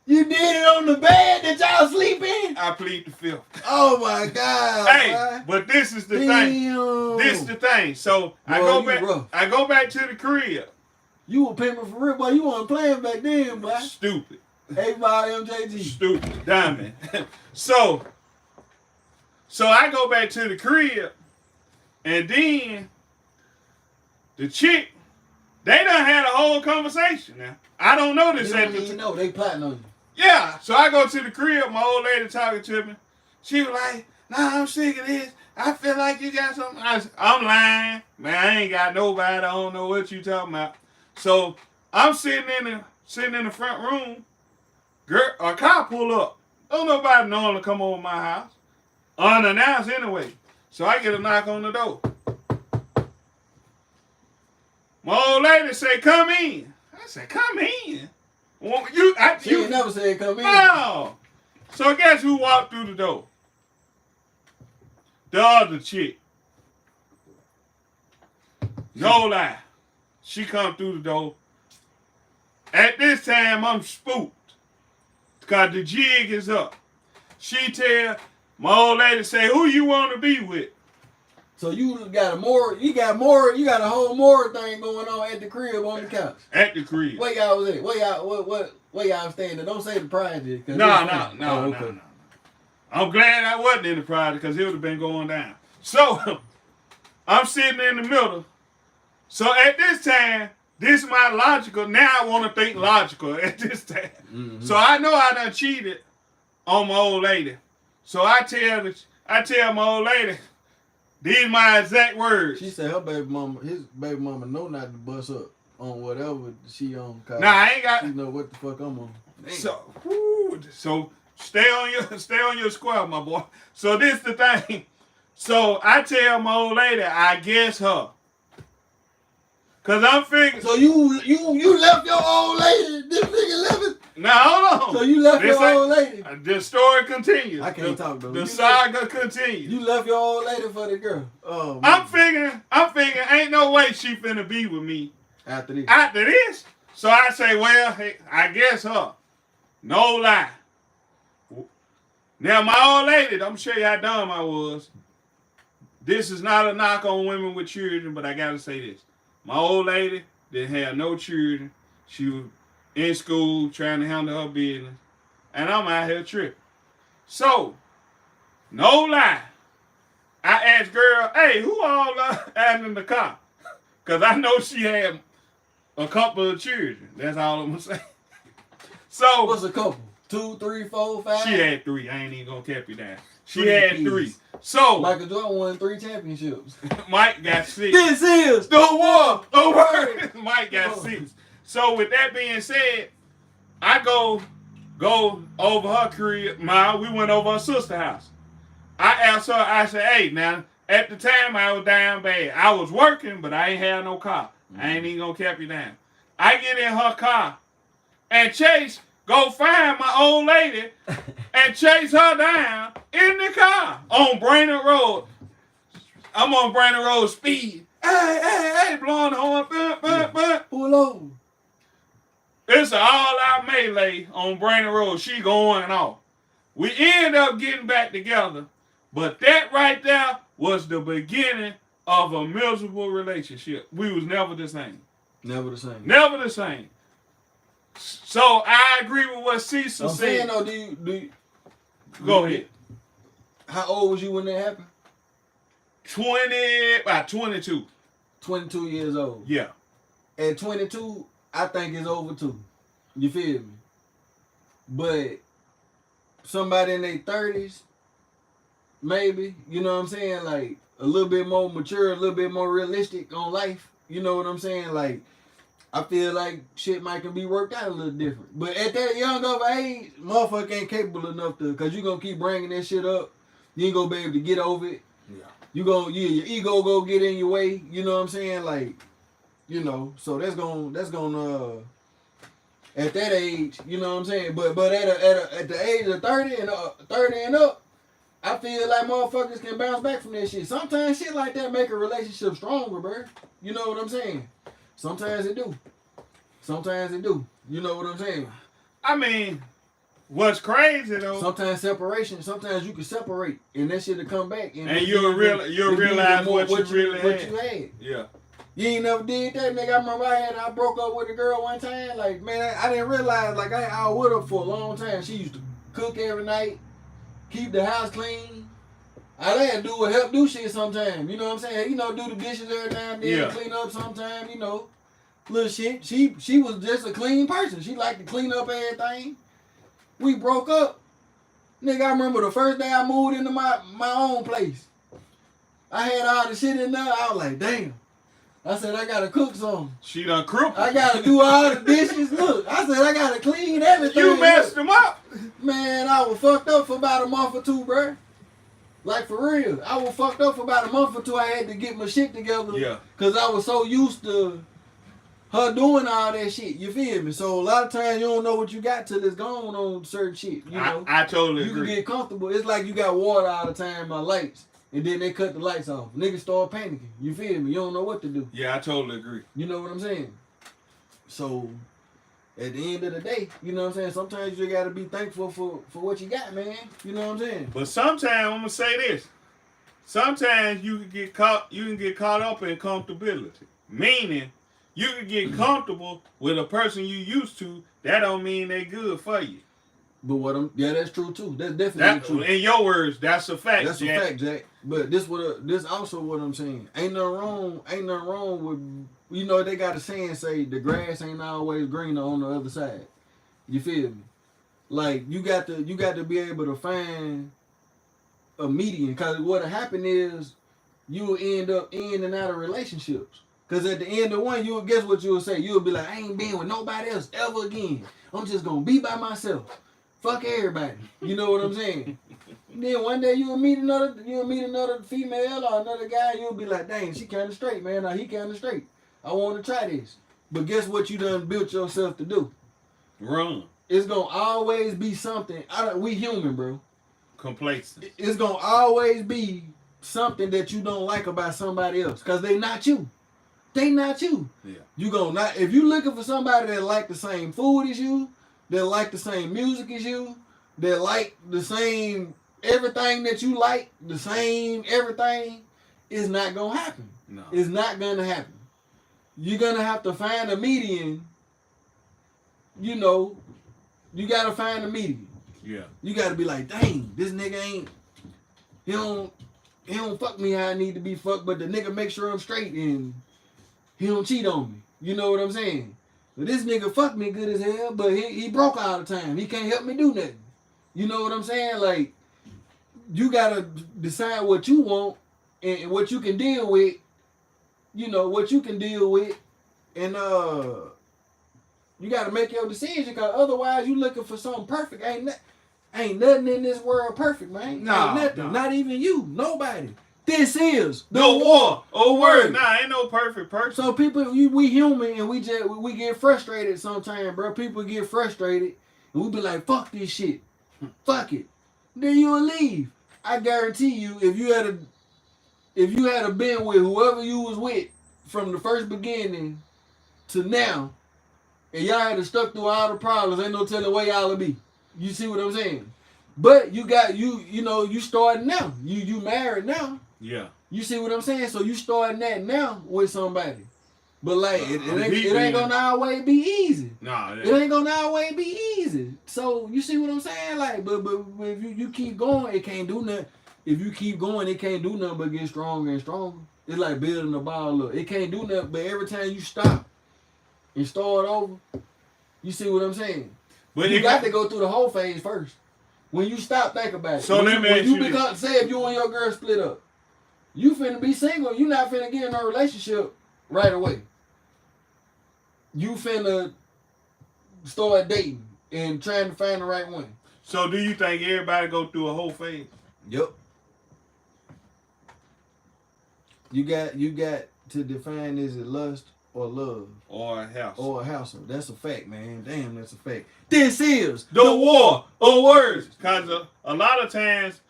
You did it on the bed that y'all sleep in? I plead the fifth. Oh my God. Hey, boy. but this is the Damn. thing. This is the thing. So I go back to the crib. You were pimping for real, boy. You weren't playing back then, boy. Stupid. Everybody RMJR. Stupid. Diamond. So I go back to the crib, and then the chick, they done had a whole conversation now. I don't know this at the time. No, they plotting on you. Yeah. So I go to the crib, my old lady talking to me. She was like, nah, I'm sick of this. I feel like you got something. I'm lying. Man, I ain't got nobody. I don't know what you talking about. So I'm sitting in the front room. Girl, a car pull up. Don't nobody know to come over my house. Unannounced anyway. So I get a knock on the door. My old lady say, come in. I said, come in? Well, She never said come in. No. So guess who walked through the door? The other chick. No lie. She come through the door. At this time, I'm spooked. Because the jig is up. She tell my old lady, say, who you want to be with? So you got a whole more thing going on at the crib on the couch. At the crib. Where y'all was at? Where y'all standing? Don't say the project. No. I'm glad I wasn't in the project because it would have been going down. So I'm sitting in the middle. So at this time, this is my logical. Now I want to think logical at this time. Mm-hmm. So I know I done cheated on my old lady. So I tell my old lady, these my exact words. She said his baby mama know not to bust up on whatever she on. Nah, I ain't got. She know what the fuck I'm on. So stay on your square, my boy. So this the thing. So I tell my old lady, I guess her. Cause I'm figuring. So you left your old lady. This nigga left it. Now hold on. So you left This your old lady. The story continues. I can't talk though. The saga continues. You left your old lady for the girl. Oh, I'm figuring, ain't no way she finna be with me after this. So I say, well, hey, I guess her. No lie. Now my old lady, I'm gonna show you how dumb I was. This is not a knock on women with children, but I gotta say this. My old lady didn't have no children. She was in school trying to handle her business. And I'm out here tripping. So, no lie. I asked girl, hey, who all out in the car? Because I know she had a couple of children. That's all I'm going to say. So, what's a couple? 2, 3, 4, 5? She had 3. I ain't even going to cap you down. She 3 had pieces. 3. So, Michael Jordan won 3 championships. Mike got 6. This is the war. Mike got 6. So, with that being said, I go over her crib. We went over her sister's house. I asked her, I said, hey, now, at the time, I was down bad. I was working, but I ain't had no car. I ain't even gonna cap you down. I get in her car, and Chase go find my old lady and chase her down in the car on Brainerd Road. I'm on Brainerd Road speed. Hey, blowing the horn. Pull over. It's an all-out melee on Brainerd Road. She going off. We end up getting back together, but that right there was the beginning of a miserable relationship. We was never the same. Never the same. Never the same. So I agree with what Cecil said. Saying though, do you go ahead. How old was you when that happened? About 22. 22 years old. Yeah. At 22, I think it's over too. You feel me? But somebody in their 30s, maybe, you know what I'm saying? Like a little bit more mature, a little bit more realistic on life. You know what I'm saying? Like, I feel like shit might can be worked out a little different. But at that young of age, motherfucker ain't capable enough to, because you going to keep bringing that shit up. You ain't going to be able to get over it. Yeah. Your ego go get in your way. You know what I'm saying? Like, you know, so that's gonna at that age, you know what I'm saying? But at the age of 30 and up, I feel like motherfuckers can bounce back from that shit. Sometimes shit like that make a relationship stronger, bro. You know what I'm saying? Sometimes it do. Sometimes it do. You know what I'm saying? I mean, what's crazy though? Sometimes separation. Sometimes you can separate, and that shit'll come back, and you'll realize what you really had. Yeah. You ain't never did that, nigga. I remember I broke up with a girl one time. Like, man, I didn't realize, like, I was with her for a long time. She used to cook every night, keep the house clean. All I had to do was help do shit sometime. You know what I'm saying? You know, do the dishes every now and then, clean up sometime, you know, little shit. She was just a clean person. She liked to clean up everything. We broke up. Nigga, I remember the first day I moved into my own place. I had all the shit in there. I was like, damn. I said, I gotta cook something. She done crippled. I gotta do all the dishes. Look, I said, I gotta clean everything. You messed them up. Man, I was fucked up for about a month or two, bro. Like, for real. I was fucked up for about a month or two. I had to get my shit together. Yeah. Because I was so used to her doing all that shit. You feel me? So, a lot of times, you don't know what you got till it's gone on certain shit. You know? I totally agree. You can get comfortable. It's like you got water all the time on lights. And then they cut the lights off. Niggas start panicking. You feel me? You don't know what to do. Yeah, I totally agree. You know what I'm saying? So, at the end of the day, you know what I'm saying? Sometimes you gotta be thankful for what you got, man. You know what I'm saying? But sometimes I'm gonna say this. Sometimes you can get caught up in comfortability. Meaning, you can get comfortable with a person you used to. That don't mean they good for you. But that's true too. That's definitely true. In your words, that's a fact. That's Jack. a fact, Jack. But this also what I'm saying. Ain't nothing wrong with, you know, they got a saying say the grass ain't always greener on the other side. You feel me? Like you got to be able to find a median, cause what'll happen is you'll end up in and out of relationships. Cause at the end of one, you'll guess what you'll say. You'll be like, I ain't being with nobody else ever again. I'm just gonna be by myself. Fuck everybody. You know what I'm saying? Then one day you'll meet another female or another guy, you'll be like, dang, she kinda straight, man, or he kinda straight. I wanna try this. But guess what you done built yourself to do? Run. it's gonna always be something. We human, bro. Complacent. It's gonna always be something that you don't like about somebody else, cause they not you. They not you. Yeah. You gonna not if you looking for somebody that like the same food as you, that like the same music as you, that like the same everything that you like, the same everything, it's not gonna happen. No. It's not gonna happen. You're gonna have to find a median. You know, you gotta find a median. Yeah. You gotta be like, dang, this nigga ain't. He don't fuck me how I need to be fucked, but the nigga make sure I'm straight and he don't cheat on me. You know what I'm saying? But this nigga fuck me good as hell, but he broke all the time. He can't help me do nothing. You know what I'm saying? Like, you gotta decide what you want and what you can deal with. You know, what you can deal with. And you gotta make your decision, because otherwise you looking for something perfect. Ain't nothing in this world perfect, man. Nah, ain't nothing. nah. Not even you. Nobody. This is No war or word. Nah, ain't no perfect person. So people, we human and we get frustrated sometimes, bro. People get frustrated and we be like, fuck this shit. Fuck it. Then you'll leave. I guarantee you, if you had been with whoever you was with from the first beginning to now, and y'all had stuck through all the problems, ain't no telling where y'all will be. You see what I'm saying? But you got you starting now. You married now. Yeah. You see what I'm saying? So you starting that now with somebody. But like it ain't gonna always be easy. Nah, it ain't gonna always be easy. So you see what I'm saying? Like, but if you keep going, it can't do nothing. If you keep going, it can't do nothing but get stronger and stronger. It's like building a ball up. It can't do nothing, but every time you stop and start over, you see what I'm saying? But you got to go through the whole phase first. When you stop, think about it. So let me ask you say if you and your girl split up, you finna be single. You not finna get in a relationship right away. You finna start dating and trying to find the right one. So do you think everybody go through a whole phase? Yep. You got to define, is it lust or love? Or a house. Or a household. That's a fact, man. Damn, that's a fact. This is the war of words. Because a lot of times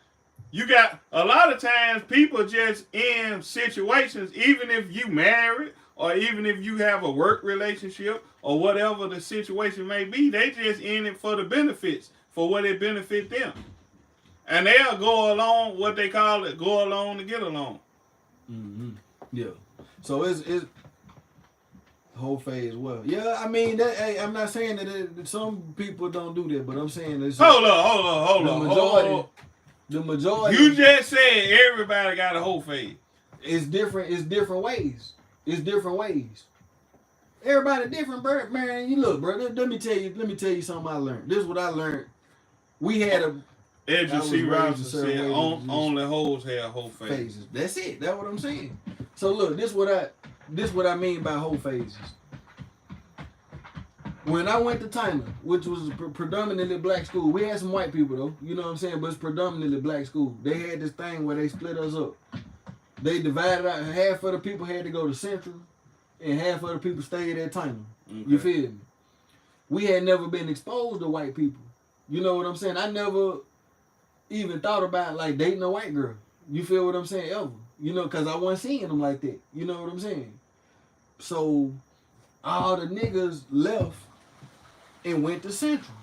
people just in situations, even if you married or even if you have a work relationship or whatever the situation may be, they just in it for the benefits, for what it benefit them. And they'll go along, what they call it, go along to get along. Mm-hmm. Yeah. So it's whole phase. Well, yeah. I mean, I'm not saying that some people don't do that, but I'm saying it's hold on. The majority. You just said everybody got a whole phase. It's different. It's different ways. Everybody different, bro. Man, you look, bro. Let me tell you something I learned. This is what I learned. We had a. Edge C. Robinson said only hoes have whole phases. That's it. That's what I'm saying. So look, this what I mean by whole phases. When I went to China, which was a predominantly black school, we had some white people though, you know what I'm saying, but it's predominantly black school. They had this thing where they split us up. They divided out, half of the people had to go to Central, and half of the people stayed at China. Okay. You feel me? We had never been exposed to white people. You know what I'm saying? I never even thought about like dating a white girl. You feel what I'm saying? Ever. You know, because I wasn't seeing them like that. You know what I'm saying? So all the niggas left and went to Central.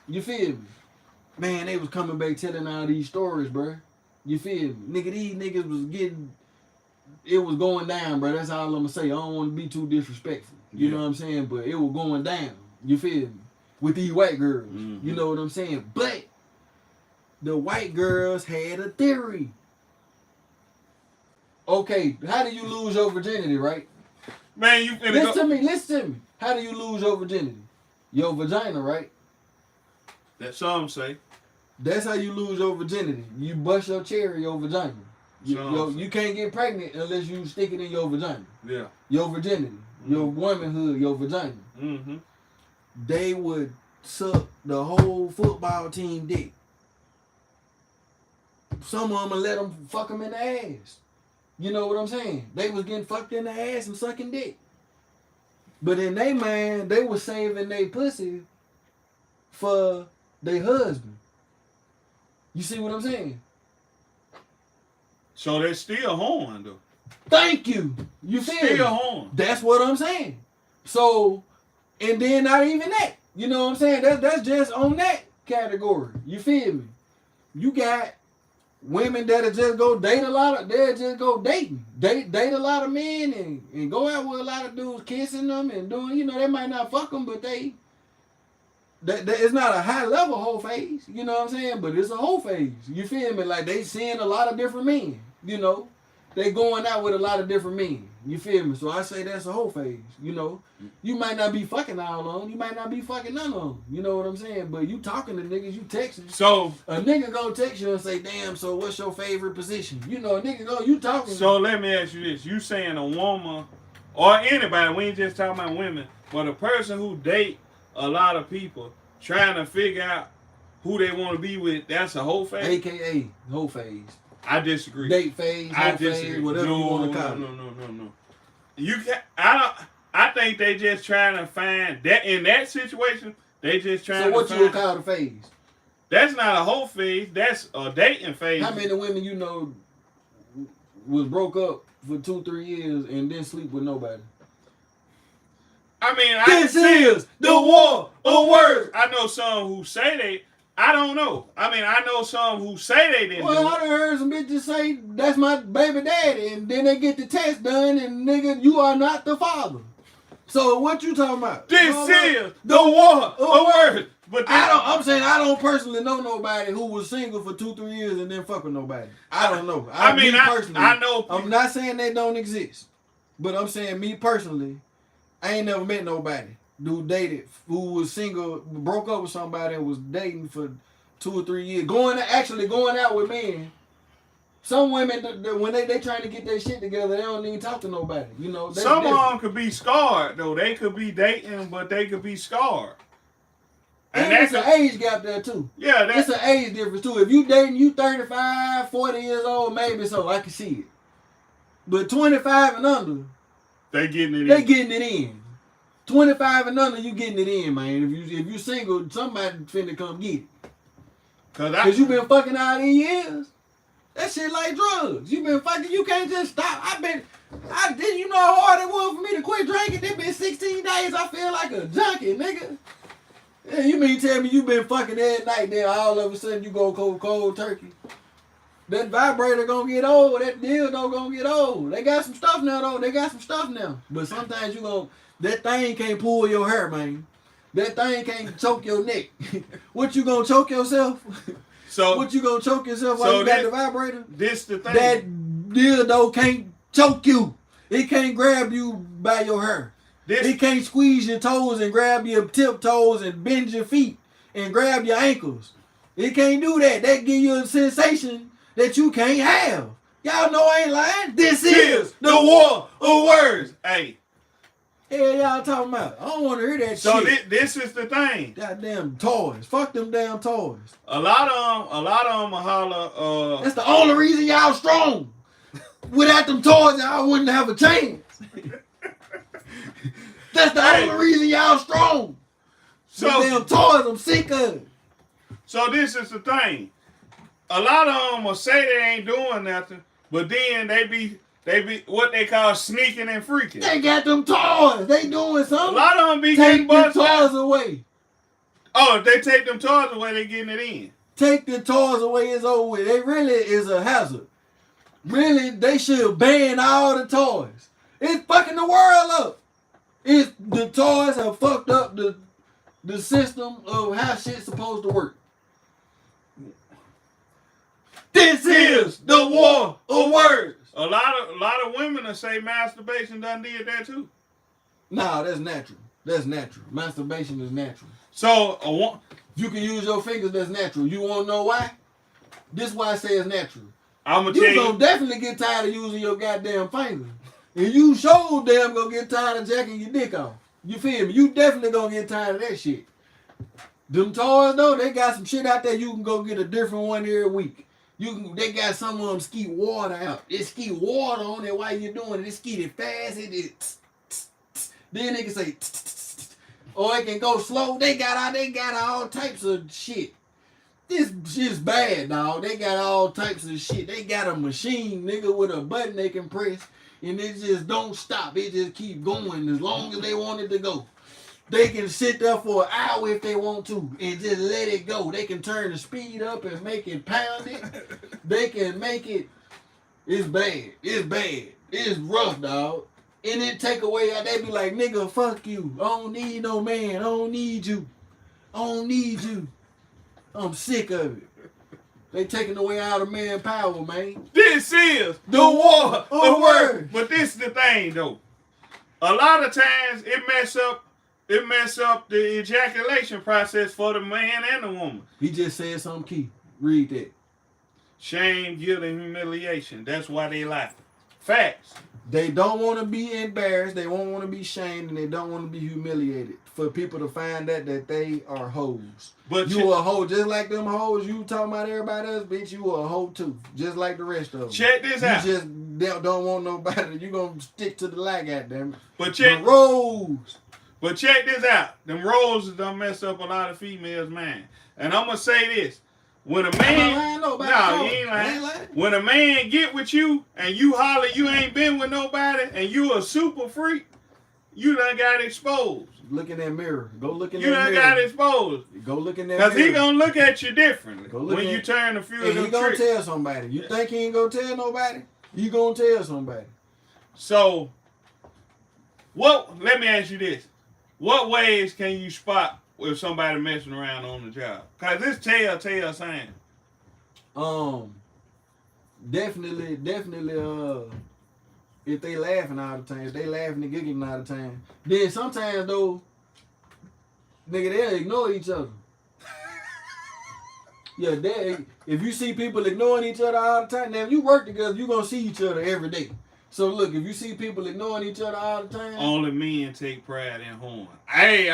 You feel me? Man, they was coming back telling all these stories, bro. You feel me? Nigga, these niggas was getting, it was going down, bro. That's all I'm gonna say. I don't want to be too disrespectful. You know what I'm saying? But it was going down. You feel me? With these white girls. Mm-hmm. You know what I'm saying? But the white girls had a theory. Okay, how do you lose your virginity, right? Man, you finna Listen to me. How do you lose your virginity? Your vagina, right? That's some say. That's how you lose your virginity. You bust your cherry, your vagina. You can't get pregnant unless you stick it in your vagina. Yeah. Your virginity, your womanhood, your vagina. Mm-hmm. They would suck the whole football team dick. Some of them would let them fuck them in the ass. You know what I'm saying? They was getting fucked in the ass and sucking dick. But in they mind, they was saving their pussy for their husband. You see what I'm saying? So they're still horn though. Thank you. You feel me? Still horn. That's what I'm saying. So, and then not even that. You know what I'm saying? That's just on that category. You feel me? You got women that'll just go date a lot of, they'll just go dating. Date a lot of men and go out with a lot of dudes, kissing them and doing, you know, they might not fuck them, but it's not a high level whole phase, you know what I'm saying? But it's a whole phase. You feel me? Like they seeing a lot of different men, you know. They going out with a lot of different men. You feel me? So I say that's a whole phase, you know. You might not be fucking all on. You might not be fucking none of them. You know what I'm saying? But you talking to niggas, you texting. So a nigga gonna text you and say, damn, so what's your favorite position? You know, a nigga go, you talking. So let me ask you this. You saying a woman or anybody, we ain't just talking about women, but a person who date a lot of people trying to figure out who they want to be with, that's a whole phase? AKA whole phase. I disagree. Date phase, whole phase, whatever you want to call it. No. You can I think they just trying to find that in that situation, they just trying to find. So what you call the phase? That's not a whole phase, that's a dating phase. How many women you know was broke up for 2-3 years and didn't sleep with nobody? I mean, this is the war of words. I know some who say they. I don't know. I mean, I know some who say they didn't. Well, I done heard some bitches say that's my baby daddy, and then they get the test done, and nigga, you are not the father. So what you talking about? This is the war of words. But I'm saying I don't personally know nobody who was single for 2-3 years and then fuck with nobody. I don't know. I know. I'm not saying they don't exist, but I'm saying me personally, I ain't never met nobody who dated, who was single, broke up with somebody and was dating for 2 or 3 years, going out with men. Some women, when they trying to get their shit together, they don't even talk to nobody. You know, some of them could be scarred though. They could be dating, but they could be scarred. And that's an age gap there too. Yeah, that's an age difference too. If you dating, you 35, 40 years old, maybe so I can see it. But 25 and under, they getting it in. 25 and under, you getting it in, man. If you single, somebody finna come get it. Cause you been fucking all these years. That shit like drugs. You been fucking, you can't just stop. You know how hard it was for me to quit drinking? It been 16 days, I feel like a junkie, nigga. Yeah, you mean tell me you been fucking every night, then all of a sudden you go cold turkey? That vibrator gonna get old. That dildo gonna get old. They got some stuff now, though. But sometimes that thing can't pull your hair, man. That thing can't choke your neck. What, you gonna choke yourself? So what, you gonna choke yourself while you got the vibrator? This the thing. That dildo can't choke you. It can't grab you by your hair. It can't squeeze your toes and grab your tiptoes and bend your feet and grab your ankles. It can't do that. That give you a sensation that you can't have. Y'all know I ain't lying. This is the war of words. Hey. Hell y'all talking about? I don't want to hear that shit. So this is the thing. Goddamn toys. Fuck them damn toys. A lot of them will holler. That's the only reason y'all strong. Without them toys, y'all wouldn't have a chance. That's the only reason y'all strong. So them toys, I'm sick of it. So this is the thing. A lot of them will say they ain't doing nothing, but then they be what they call sneaking and freaking. They got them toys. They doing something. A lot of them be getting busted. Take the toys away. Oh, if they take them toys away, they getting it in. Take the toys away, it's over with. They really is a hazard. Really, they should ban all the toys. It's fucking the world up. The toys have fucked up the system of how shit's supposed to work. This is the war of words. A lot of women will say masturbation done did that too. Nah, that's natural. That's natural. Masturbation is natural. So you can use your fingers. That's natural. You want to know why? This is why I say it's natural. You gonna definitely get tired of using your goddamn finger. And you sure damn gonna get tired of jacking your dick off. You feel me? You definitely gonna get tired of that shit. Them toys though, they got some shit out there. You can go get a different one every week. They got some of them skeet water out. It skeet water on it while you're doing it. It skeet it fast. Then they can say or it can go slow. They got all types of shit. This shit's bad, dog. They got all types of shit. They got a machine, nigga, with a button they can press, and it just don't stop. It just keep going as long as they want it to go. They can sit there for an hour if they want to and just let it go. They can turn the speed up and make it pound it. They can make it. It's bad. It's bad. It's rough, dog. And it take away, they be like, nigga, fuck you. I don't need no man. I don't need you. I don't need you. I'm sick of it. They taking away all the manpower, man. This is the war of words. But this is the thing, though. A lot of times it mess up the ejaculation process for the man and the woman. He just said something key. Read that. Shame, guilt, and humiliation. That's why they lie. Facts. They don't want to be embarrassed. They won't want to be shamed, and they don't want to be humiliated. For people to find out that they are hoes. But you a hoe just like them hoes you talking about everybody else, bitch. You a hoe too, just like the rest of them. Check this out. You just don't want nobody. You gonna stick to the lie, goddamn it. But check the roles. But check this out. Them roles done mess up a lot of females' mind. And I'm gonna say this: when a man, you ain't lying. When a man get with you and you holler you ain't been with nobody and you a super freak, you done got exposed. Look in that mirror. Go look in that mirror. You done got exposed. Go look in that mirror. Because he gonna look at you differently when you turn a few of them he gonna tell somebody. You think he ain't gonna tell nobody? You gonna tell somebody. So, let me ask you this. What ways can you spot if somebody messing around on the job? Because this telltale sign. Definitely, if they laughing all the time, if they laughing and giggling all the time, then sometimes though, nigga, they'll ignore each other. Yeah, if you see people ignoring each other all the time, now if you work together, you gonna see each other every day. So look, if you see people ignoring each other all the time, only men take pride in horn. Hey,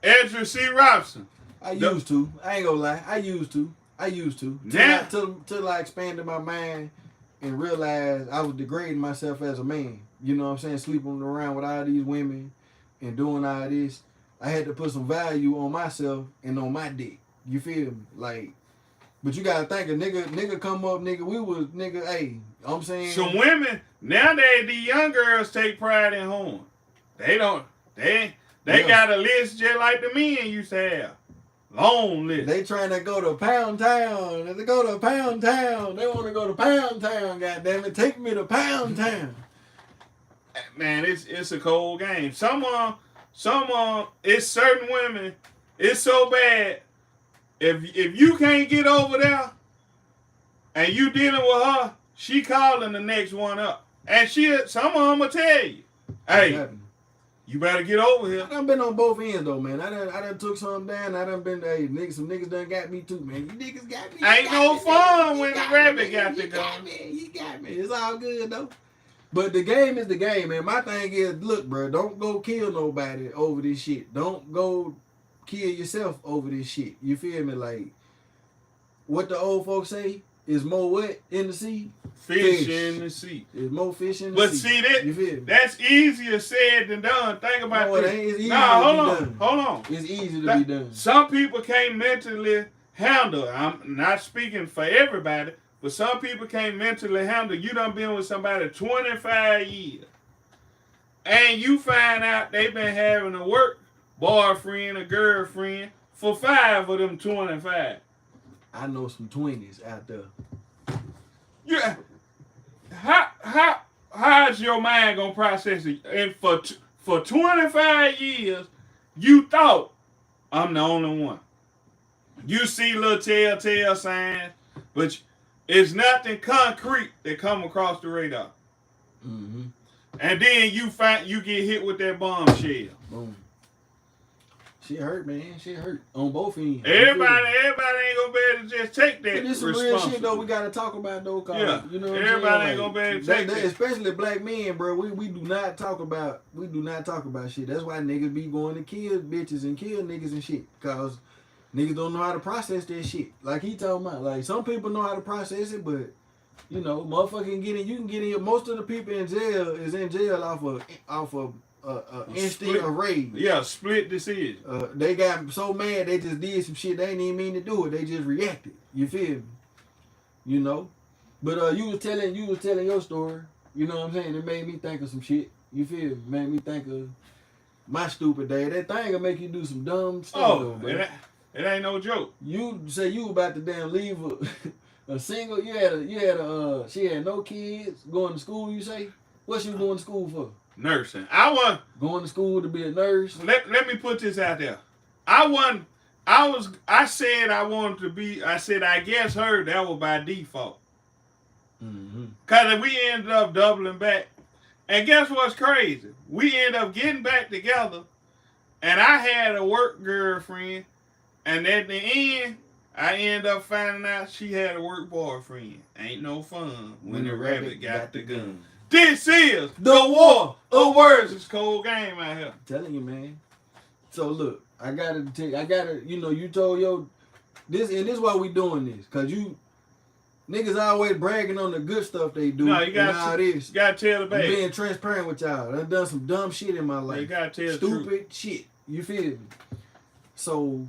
Edgar C. Robinson. I used to. I ain't gonna lie. I used to. Now, till I expanded my mind and realized I was degrading myself as a man. You know what I'm saying? Sleeping around with all these women and doing all this. I had to put some value on myself and on my dick. You feel me? Like, but you gotta think a nigga come up, nigga, hey, I'm saying. Some women, nowadays, the young girls take pride in horn. They got a list just like the men used to have. Long list. They trying to go to Pound Town. They go to Pound Town. They want to go to Pound Town. Goddamn it, take me to Pound Town. Man, it's a cold game. Someone, it's certain women. It's so bad. If you can't get over there, and you dealing with her, she calling the next one up, and some of them will tell you, hey. You better get over here. I done been on both ends though, man. I done took some down. I done been, some niggas done got me too, man. You niggas got me. Ain't no fun when the rabbit got you going. You got me. It's all good though. But the game is the game, man. My thing is, look, bro, don't go kill nobody over this shit. Don't go kill yourself over this shit. You feel me? Like, what the old folks say is more what in the sea? Fish in the sea. There's more fish in the but sea. But see, that's easier said than done. Think about this. It ain't. It's easy hold on. It's easy to be done. Some people can't mentally handle. I'm not speaking for everybody, but some people can't mentally handle. You done been with somebody 25 years, and you find out they've been having a work boyfriend or girlfriend for 5 of them 25. I know some 20s out there. Yeah. How's your mind gonna process it? And for 25 years, you thought I'm the only one. You see little telltale signs, but it's nothing concrete that come across the radar. Mm-hmm. And then you get hit with that bombshell. Boom. Shit hurt, man. Shit hurt on both ends. Everybody ain't gonna be able to just take that. This some real shit though. We gotta talk about though, cause you know what everybody ain't gonna be able to take that. Especially black men, bro. We do not talk about shit. That's why niggas be going to kill bitches and kill niggas and shit, cause niggas don't know how to process that shit. Like he talking about, like some people know how to process it, but you know, motherfucking you can get in. Most of the people in jail is in jail off of instinct of rage. Yeah, split decision. They got so mad they just did some shit they didn't even mean to do it. They just reacted. You feel me? You know. But you was telling your story. You know what I'm saying? It made me think of some shit. You feel me? Made me think of my stupid day. That thing will make you do some dumb stuff. Oh, it ain't no joke. You say you about to damn leave a single. She had no kids going to school. You say what she was going to school for? Nursing. Going to school to be a nurse. Let me put this out there. I said I wanted to be. I said I guess her that was by default. Mm-hmm. Cause we ended up doubling back, and guess what's crazy? We ended up getting back together, and I had a work girlfriend, and at the end, I ended up finding out she had a work boyfriend. Ain't no fun when the rabbit got the gun. This is the war of words. It's a cold game out here. I'm telling you, man. So look, I gotta tell you, you told this, and this is why we doing this, cause you niggas always bragging on the good stuff they do. No, you gotta tell the bad. I'm being transparent with y'all. I've done some dumb shit in my life. You gotta tell stupid the truth. Shit. You feel me? So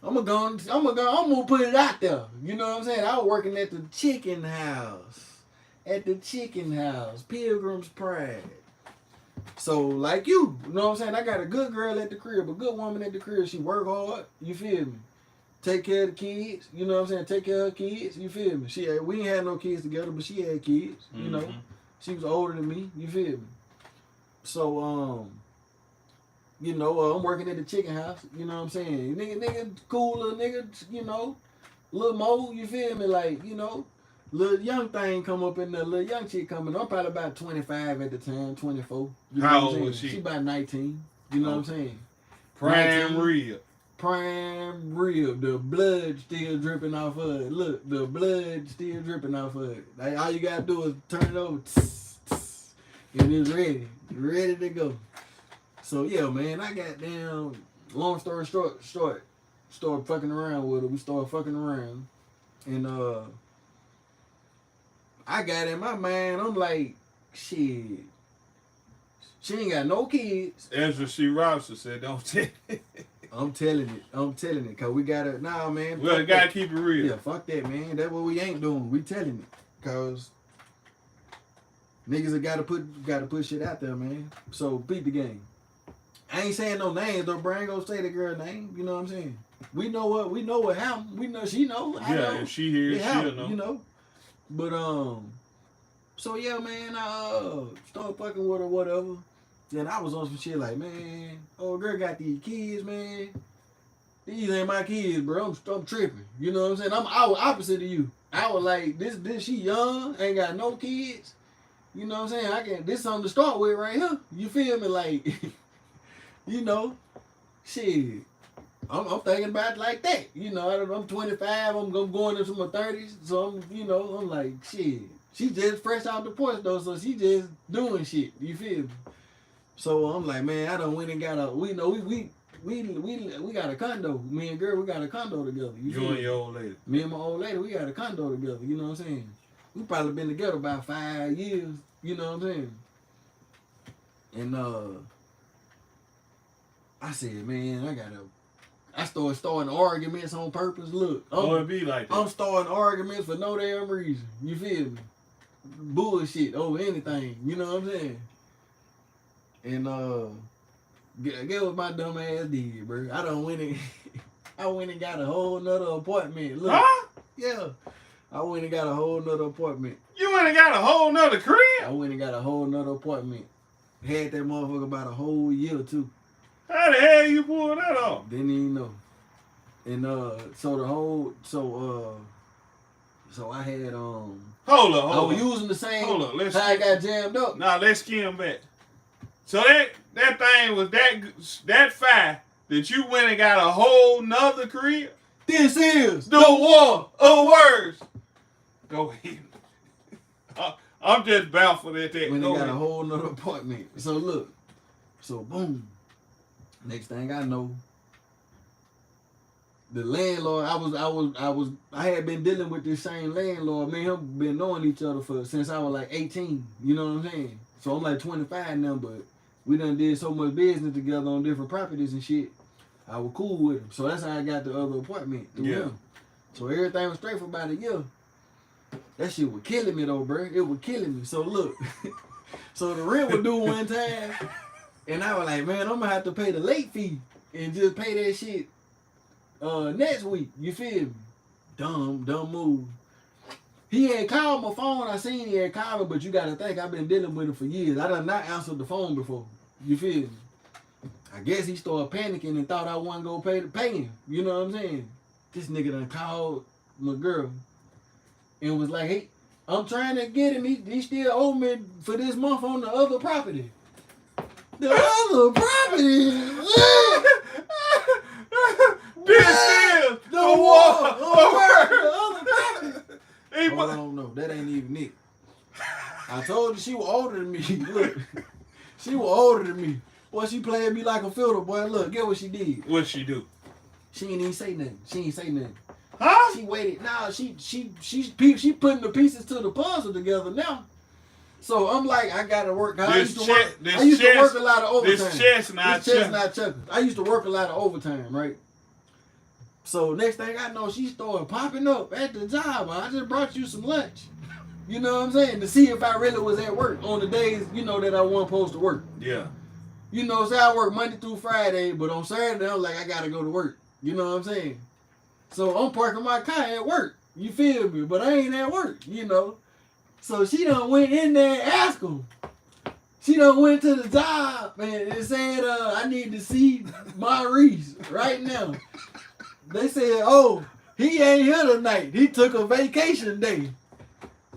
I'm gonna put it out there. You know what I'm saying? I was working at the chicken house. Pilgrim's Pride. So, like you know what I'm saying? I got a good girl at the crib, a good woman at the crib. She work hard, you feel me? Take care of the kids, you know what I'm saying? Take care of her kids, you feel me? We ain't had no kids together, but she had kids, you know? She was older than me, you feel me? So, I'm working at the chicken house, you know what I'm saying? Nigga, cool little nigga, you know? Little Mo, you feel me? Like, you know? Little young thing come up in there, little young chick coming. I'm probably about 25 at the time, 24. You know How what old I'm was saying? she? She about 19. You know what I'm saying? Prime rib. Prime rib. The blood still dripping off her. Look, the blood still dripping off her. Like, all you gotta do is turn it over, and it's ready. Ready to go. So, yeah, man, I got down, long story short, started fucking around with her. We started fucking around. And, I got in my mind, I'm like, shit. She ain't got no kids. Ezra C. Robinson said, don't tell it. I'm telling it. Cause we gotta, nah, man. Well, you gotta keep it real. Yeah, fuck that, man. That's what we ain't doing. We telling it. Cause niggas have gotta put shit out there, man. So beat the game. I ain't saying no names though, bro. I ain't gonna say the girl name. You know what I'm saying? We know what happened. We know she know. I know. If she hears, she'll know. You know. But so yeah, man, I started fucking with her, whatever. Then I was on some shit like, man, old girl got these kids, man. These ain't my kids, bro. I'm tripping. You know what I'm saying? I was opposite of you. I was like, this she young, ain't got no kids. You know what I'm saying? This something to start with right here. You feel me? Like, you know, shit. I'm thinking about it like that. You know, I'm 25. I'm going into my 30s. So I'm like, shit. She just fresh out the porch though, so she just doing shit. You feel me? So I'm like, man, I done went and got we got a condo. Me and girl, we got a condo together. You and your old lady. Me and my old lady, we got a condo together. You know what I'm saying? We probably been together about 5 years. You know what I'm saying? And I said, man, I started starting arguments on purpose. Look, it be like that. I'm starting arguments for no damn reason. You feel me? Bullshit over anything. You know what I'm saying? And guess what my dumb ass did, bro? I went and got a whole nother apartment. Look, huh? Yeah, I went and got a whole nother apartment. You went and got a whole nother crib? I went and got a whole nother apartment. Had that motherfucker about a whole year or two. How the hell you pull that off? Didn't even know. And so I had Hold up. I was using the same. Hold up. How I got jammed up. Nah, let's skim back. So that thing was that fire that you went and got a whole nother crib? This is the war of words. Go ahead. I'm just baffled at that. When they got a whole nother apartment. So look. So boom. Next thing I know, the landlord, I had been dealing with this same landlord. Me and him been knowing each other since I was like 18. You know what I'm saying? So I'm like 25 now, but We done did so much business together on different properties and shit. I was cool with him. So that's how I got the other apartment through him. So everything was straight for about a year. That shit was killing me though, bro. It was killing me. So look, so the rent was due one time, and I was like, man, I'm gonna have to pay the late fee and just pay that shit next week. You feel me? Dumb move. He had called my phone. I seen he had called me, but you gotta think I've been dealing with him for years. I done not answered the phone before. You feel me? I guess he started panicking and thought I wasn't gonna pay him. You know what I'm saying? This nigga done called my girl and was like, hey, I'm trying to get him. He still owe me for this month on the other property. The other property? This is the war. The other property. Hey, I don't know. That ain't even it. I told you she was older than me. Look, she was older than me. Boy, she played me like a fiddle, boy. Look, get what she did. What'd she do? She ain't even say nothing. She ain't say nothing. Huh? She waited. Nah, she putting the pieces to the puzzle together now. So I'm like, I gotta work. I used to work a lot of overtime. This chestnut checkers. I used to work a lot of overtime, right? So next thing I know, she started popping up at the job. I just brought you some lunch. You know what I'm saying? To see if I really was at work on the days, you know, that I wasn't supposed to work. Yeah. You know, say I work Monday through Friday, but on Saturday, I'm like, I gotta go to work. You know what I'm saying? So I'm parking my car at work. You feel me? But I ain't at work, you know. So she done went in there and asked him. She done went to the job and said, I need to see Maurice right now. They said, oh, he ain't here tonight. He took a vacation day.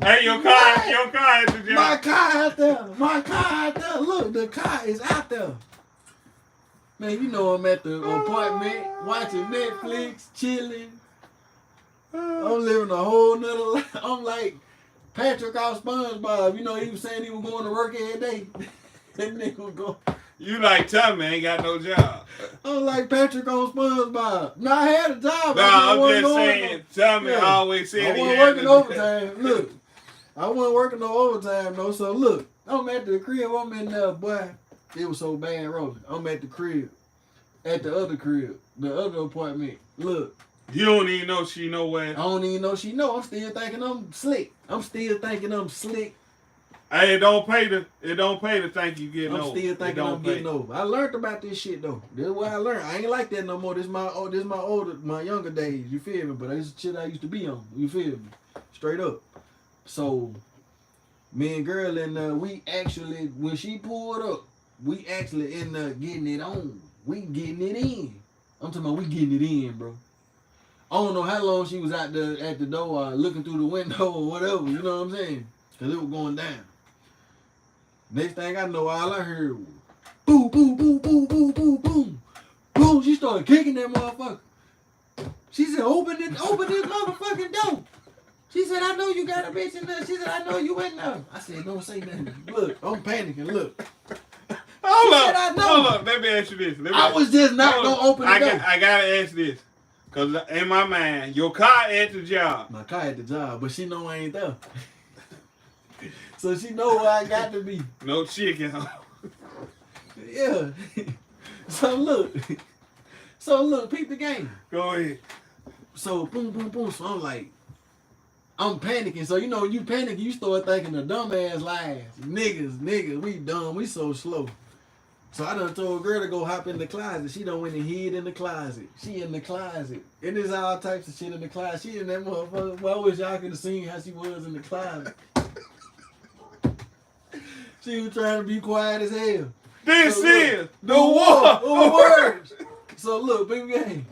Hey, your car at the job. My car out there. Look, the car is out there. Man, you know I'm at the apartment, watching Netflix, chilling. I'm living a whole nother life. I'm like Patrick off SpongeBob. You know, he was saying he was going to work every day. That nigga was going. You like Tommy ain't got no job. I'm like Patrick on SpongeBob. No, I had a job. No, I'm just saying, Tommy always said he wasn't working overtime. Look, I wasn't working no overtime though. So look, I'm at the crib. I'm in there, boy. It was so bad rolling. I'm at the crib. At the other crib. The other apartment. Look. You don't even know she know where. I don't even know she know. I'm still thinking I'm slick. Hey, it don't pay to think you getting over. I'm still thinking I'm getting over. I learned about this shit though. This is what I learned. I ain't like that no more. This my younger days. You feel me? But this shit I used to be on. You feel me? Straight up. So me and girl and we actually, when she pulled up, we actually ended up getting it on. We getting it in. I'm talking about we getting it in, bro. I don't know how long she was out there at the door looking through the window or whatever. You know what I'm saying? Because it was going down. Next thing I know, all I heard was boom, boom, boom, boom, boom, boom, boom. Boom, she started kicking that motherfucker. She said, open this motherfucking door. She said, I know you got a bitch in there. She said, I know you in there. I said, don't say nothing. Look, I'm panicking. Look. Hold up. Let me ask you this. I was just not going to open the door. I got to ask this. Because in my mind, your car at the job. My car at the job, but she know I ain't there. So she know where I got to be. No chicken. Yeah. So look, peep the game. Go ahead. So boom, boom, boom. So I'm panicking. So you know, you panic, you start thinking the dumbass lies. Niggas, we dumb, we so slow. So I done told a girl to go hop in the closet. She done went and hid in the closet. She in the closet. And there's all types of shit in the closet. She in that motherfucker. Well, I wish y'all could have seen how she was in the closet. She was trying to be quiet as hell. This is the war war of words. So look, big game.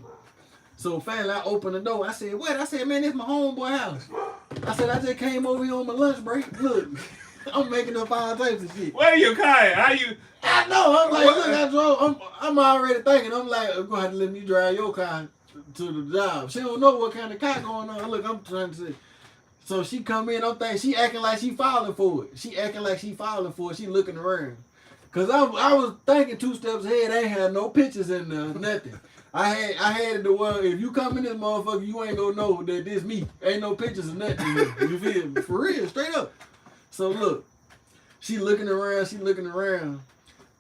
So finally I opened the door. I said, what? I said, man, this my homeboy house. I said, I just came over here on my lunch break. Look, I'm making up all types of shit. Where you car at? How you? I know. I'm like, look, I drove. I'm already thinking. I'm like, I'm gonna have to let me drive your car to the job. She don't know what kind of car going on. Look, I'm trying to say. So she come in. I'm thinking she acting like she falling for it. She looking around. Cause I was thinking 2 steps ahead. I ain't had no pictures in there, nothing. I had the one. If you come in this motherfucker, you ain't gonna know that this me. Ain't no pictures of nothing. You feel me? For real, straight up. So look, she looking around.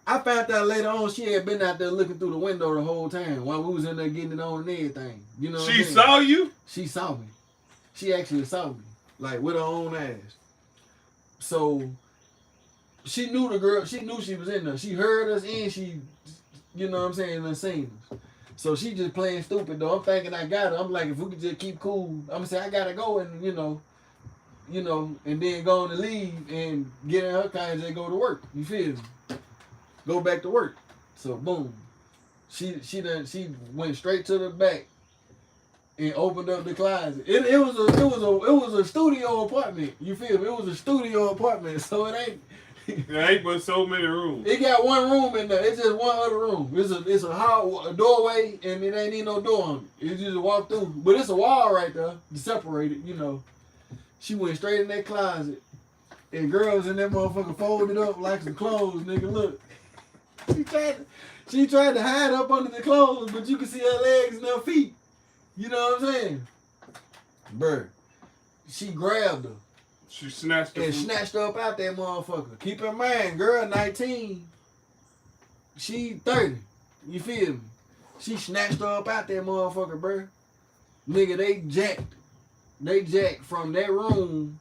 I found out later on she had been out there looking through the window the whole time while we was in there getting it on and everything. You know what She I'm saying? saw you? She saw me. She actually saw me. Like with her own eyes. So she knew the girl, she knew she was in there. She heard us and she, you know what I'm saying, and seen us. So she just playing stupid though. I'm thinking I got her. I'm like, if we could just keep cool, I'm gonna say I gotta go and and then go on and leave and get in her car and just go to work. You feel me? Go back to work. So boom. She went straight to the back and opened up the closet. It was a studio apartment. You feel me? It was a studio apartment. So it ain't There ain't but so many rooms. it got one room in there. It's just one other room. It's a doorway and it ain't need no door on it. It's just a walk through. But it's a wall right there to separate it, you know. She went straight in that closet. And girls in that motherfucker folded up like some clothes, nigga. Look. She tried to hide up under the clothes, but you can see her legs and her feet. You know what I'm saying? Bruh. She grabbed her. She snatched her. And snatched her up out that motherfucker. Keep in mind, girl 19. She 30. You feel me? She snatched her up out that motherfucker, bruh. Nigga, they jacked from that room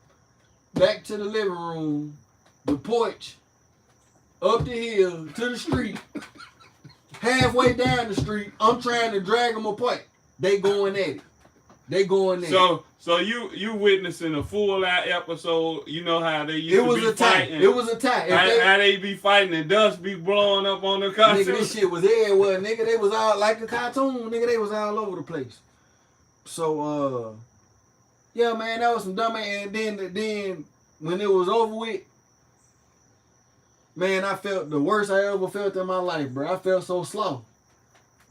back to the living room, the porch, up the hill to the street. Halfway down the street, I'm trying to drag them apart. They going at it. So you witnessing a full out episode. You know how they used to be fighting. It was a tie. How they be fighting and dust be blowing up on the costume. Nigga, this shit was everywhere. Nigga, they was all like a cartoon. Nigga, they was all over the place. So, yeah, man, that was some dumb. And then when it was over with, man, I felt the worst I ever felt in my life, bro. I felt so slow.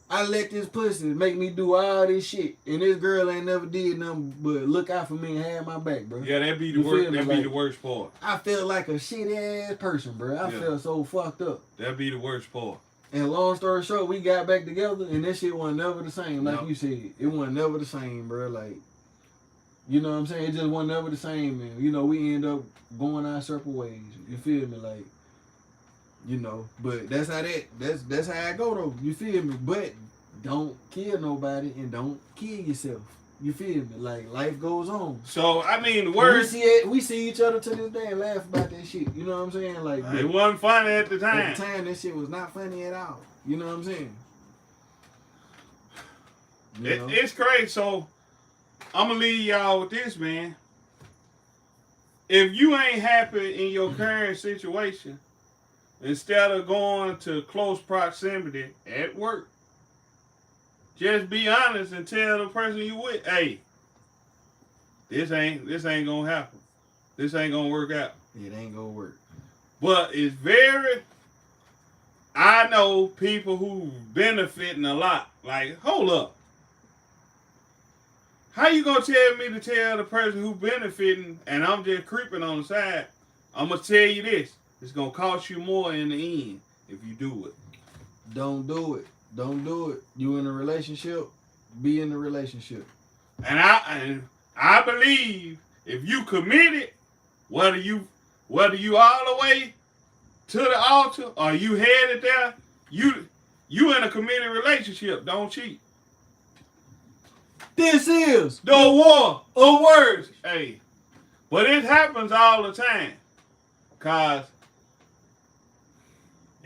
I let this pussy make me do all this shit, and this girl ain't never did nothing but look out for me and have my back, bro. Yeah, that be the worst. That be the worst part. I felt like a shitty ass person, bro. I felt so fucked up. That be the worst part. And long story short, we got back together, and that shit wasn't never the same. Like you said, it wasn't never the same, bro. Like, you know what I'm saying? It just wasn't never the same, man. You know, we end up going our separate ways. You feel me? Like. You know, but that's how I go though. You feel me? But don't kill nobody and don't kill yourself. You feel me? Like life goes on. So I mean, the words we see each other to this day and laugh about that shit. You know what I'm saying? Like it wasn't funny at the time. At the time, that shit was not funny at all. You know what I'm saying? It's crazy. So I'm gonna leave y'all with this, man. If you ain't happy in your current situation, instead of going to close proximity at work, just be honest and tell the person you with, hey, this ain't gonna happen. This ain't gonna work out. It ain't gonna work. But I know people who benefiting a lot. Like, hold up. How you gonna tell me to tell the person who benefiting and I'm just creeping on the side? I'm gonna tell you this. It's going to cost you more in the end if you do it. Don't do it. Don't do it. You in a relationship, be in a relationship. And I believe if you committed, whether you all the way to the altar or you headed there, you in a committed relationship. Don't cheat. This is the war of words. Hey, but it happens all the time. Cause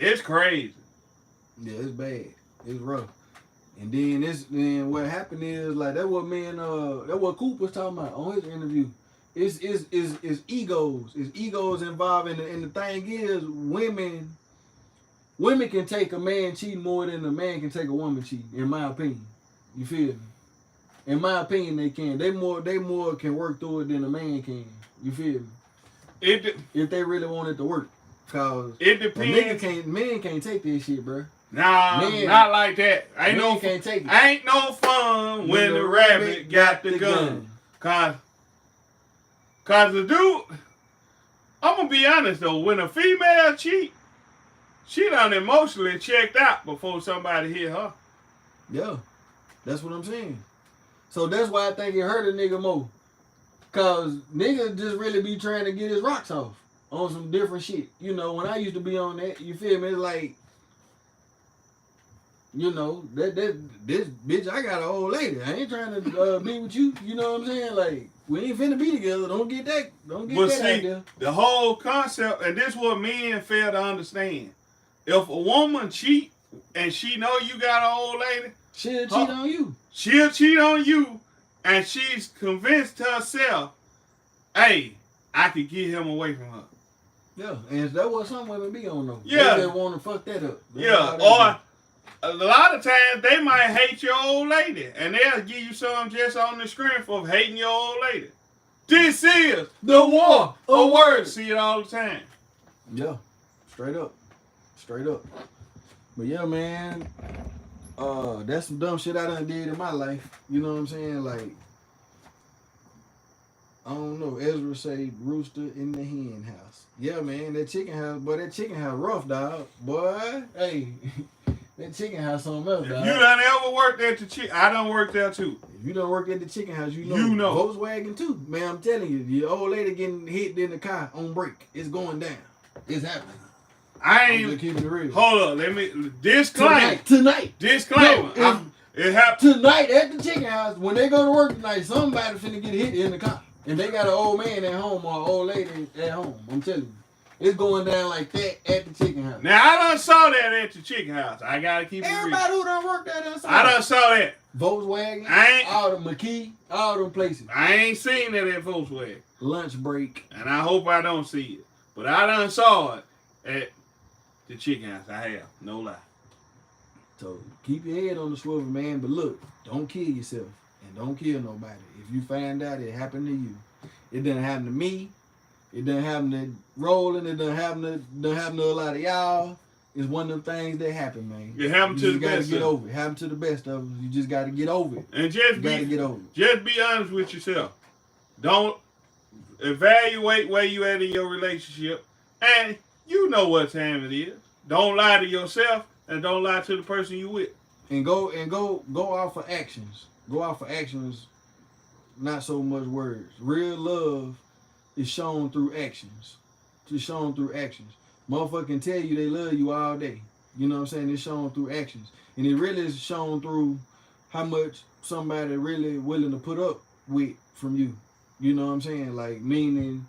it's crazy. Yeah, it's bad. It's rough. And then what happened is like that what Coop was talking about on his interview. It's egos. It's egos involved and the thing is women can take a man cheating more than a man can take a woman cheating, in my opinion. You feel me? In my opinion they can. They more can work through it than a man can. You feel me? If they really want it to work. Cause it depends. Men can't take this shit, bro. Nah, not like that. Can't take it. Ain't no fun when the rabbit got the gun. Cause the dude, I'm gonna be honest though, when a female cheat, she done emotionally checked out before somebody hit her. Yeah, that's what I'm saying. So that's why I think it hurt a nigga more. Cause nigga just really be trying to get his rocks off. on some different shit. You know, when I used to be on that, you feel me? It's like, you know, this bitch, I got an old lady. I ain't trying to be with you. You know what I'm saying? Like, we ain't finna be together. Don't get that out there. The whole concept, and this is what men fail to understand. If a woman cheat and she know you got an old lady, she'll cheat on you. She'll cheat on you, and she's convinced herself, hey, I could get him away from her. Yeah, and that's what some women be on though. Yeah. They just want to fuck that up. Or a lot of times they might hate your old lady, and they'll give you some just on the screen for hating your old lady. This is the war of words. See it all the time. Yeah, straight up. But yeah, man, that's some dumb shit I done did in my life. You know what I'm saying? Like, I don't know. Ezra say rooster in the hen house. Yeah, man, that chicken house, boy, that chicken house rough, dog. Boy, hey, that chicken house something else, dog. You done ever worked at the chicken? I done worked there too. If you done worked at the chicken house, you know. Volkswagen too. Man, I'm telling you, your old lady getting hit in the car on break. It's going down. It's happening. I ain't just keeping it real. Hold up, let me disclaimer. Tonight. Disclaimer. No, it happened tonight at the chicken house. When they go to work tonight, somebody finna get hit in the car. And they got an old man at home or an old lady at home. I'm telling you. It's going down like that at the chicken house. Now, I done saw that at the chicken house. I got to keep it real. Everybody who done worked there done saw I done saw that. Volkswagen, all the McKee, all them places. I ain't seen that at Volkswagen. Lunch break. And I hope I don't see it. But I done saw it at the chicken house. I have. No lie. So, keep your head on the swivel, man. But look, don't kill yourself. And don't kill nobody. If you find out it happened to you. It didn't happen to me. It done happen to Roland. It done happen to a lot of y'all. It's one of them things that happen, man. It happened to the best. You gotta get over it. Happened to the best of them. You just gotta get over it. And just be honest with yourself. Don't evaluate where you at in your relationship, and you know what time it is. Don't lie to yourself, and don't lie to the person you with. And go out for actions. Go out for actions. Not so much words. Real love is shown through actions. It's shown through actions. Motherfucker can tell you they love you all day. You know what I'm saying? It's shown through actions. And it really is shown through how much somebody really willing to put up with from you. You know what I'm saying? Like, meaning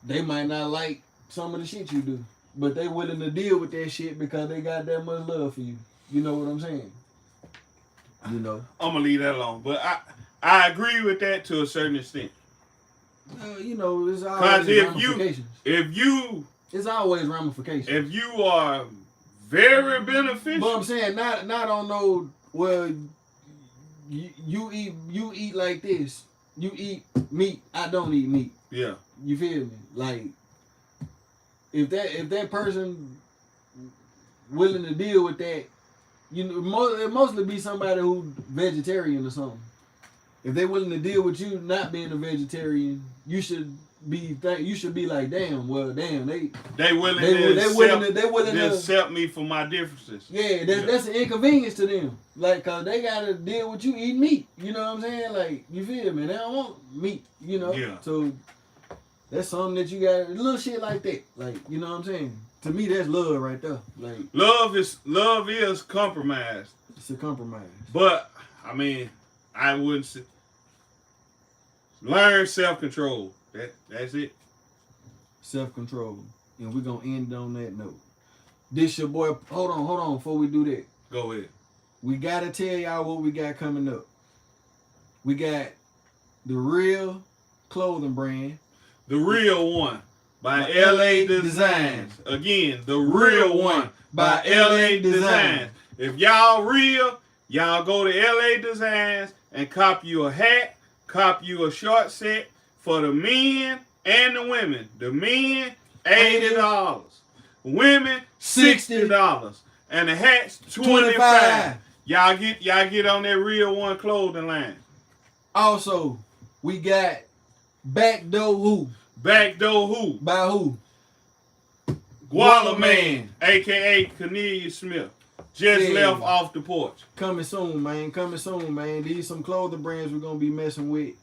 they might not like some of the shit you do, but they willing to deal with that shit because they got that much love for you. You know what I'm saying? You know? I'm going to leave that alone. But I agree with that to a certain extent. You know, there's always ramifications. It's always ramifications. If you are very beneficial. But I'm saying not on no, well, you eat like this. You eat meat. I don't eat meat. Yeah. You feel me? Like, if that person willing to deal with that, you know, it mostly be somebody who vegetarian or something. If they willing to deal with you not being a vegetarian, you should be like, damn, they willing to accept me for my differences. Yeah, that's an inconvenience to them. Like, cause they gotta deal with you eating meat. You know what I'm saying? Like, you feel me? They don't want meat. You know. Yeah. So that's something that you got, little shit like that. Like, you know what I'm saying? To me, that's love right there. Like, love is compromise. It's a compromise. But I mean, I wouldn't say, learn self-control. That's it. Self-control. And we're going to end on that note. This your boy. Hold on. Before we do that. Go ahead. We got to tell y'all what we got coming up. We got the Real clothing brand. The Real One by LA Designs. Again, the Real One by LA Designs. If y'all real, y'all go to LA Designs and cop you a hat, cop you a short set for the men and the women. The men, $80. Women, $60. And the hats, $25. Y'all get on that Real One clothing line. Also, we got Backdoor Who. Backdoor Who. By who? Guala Man, a.k.a. Cornelius Smith. Just left off the porch. Coming soon, man. These some clothing brands we're going to be messing with.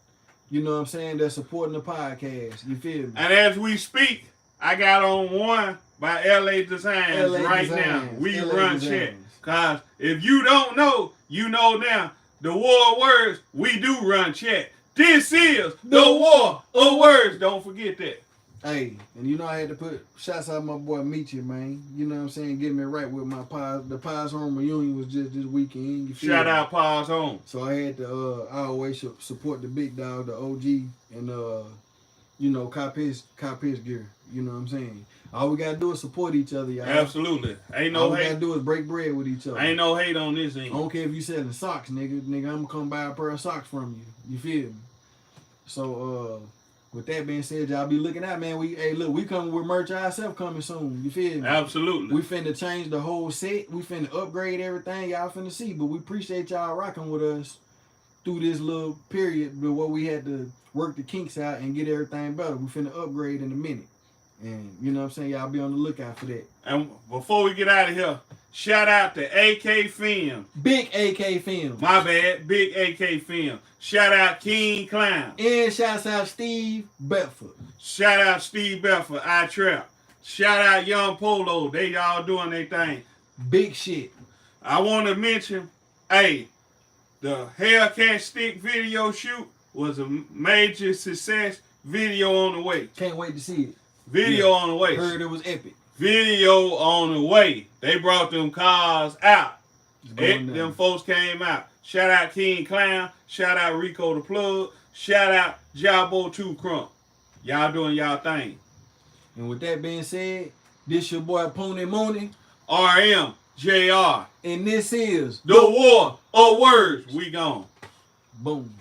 You know what I'm saying? They're supporting the podcast. You feel me? And as we speak, I got on one by LA Designs LA right Designs. now. We LA run Designs. check. Cause if you don't know, you know now. The war of words, we do run check. This is the war of words. Don't forget that. Hey, and you know I had to put shots out my boy Meechie, man. You know what I'm saying? Getting me right with my pies. The Pies Home reunion was just this weekend. You feel Shout me? out Paws Home. So I had to I always support the big dog, the OG, and you know, cop his gear. You know what I'm saying? All we gotta do is support each other, y'all. Absolutely. Ain't no All we hate. gotta do is break bread with each other. Ain't no hate on this I end. don't care if you selling socks, nigga. Nigga, I'm gonna come buy a pair of socks from you. You feel me? So with that being said, y'all be looking out, man. We coming with merch ourselves coming soon. You feel me? Absolutely. We finna change the whole set. We finna upgrade everything. Y'all finna see. But we appreciate y'all rocking with us through this little period where we had to work the kinks out and get everything better. We finna upgrade in a minute. And you know what I'm saying? Y'all be on the lookout for that. And before we get out of here, shout out to AK Film. Big AK Film. My bad. Big AK Film. Shout out King Clown. And shouts out Steve Bedford. Shout out Steve Bedford, I Trap. Shout out Young Polo. They all doing their thing. Big shit. I want to mention, hey, the Hellcat Stick video shoot was a major success. Video on the way. Can't wait to see it. Video on the way. Heard it was epic. Video on the way. They brought them cars out. It's going down. Them folks came out. Shout out King Clown. Shout out Rico the Plug. Shout out Jabo 2 Crump. Y'all doing y'all thing. And with that being said, this your boy Poonie Moonie. RMJR. And this is The War of Words. We gone. Boom.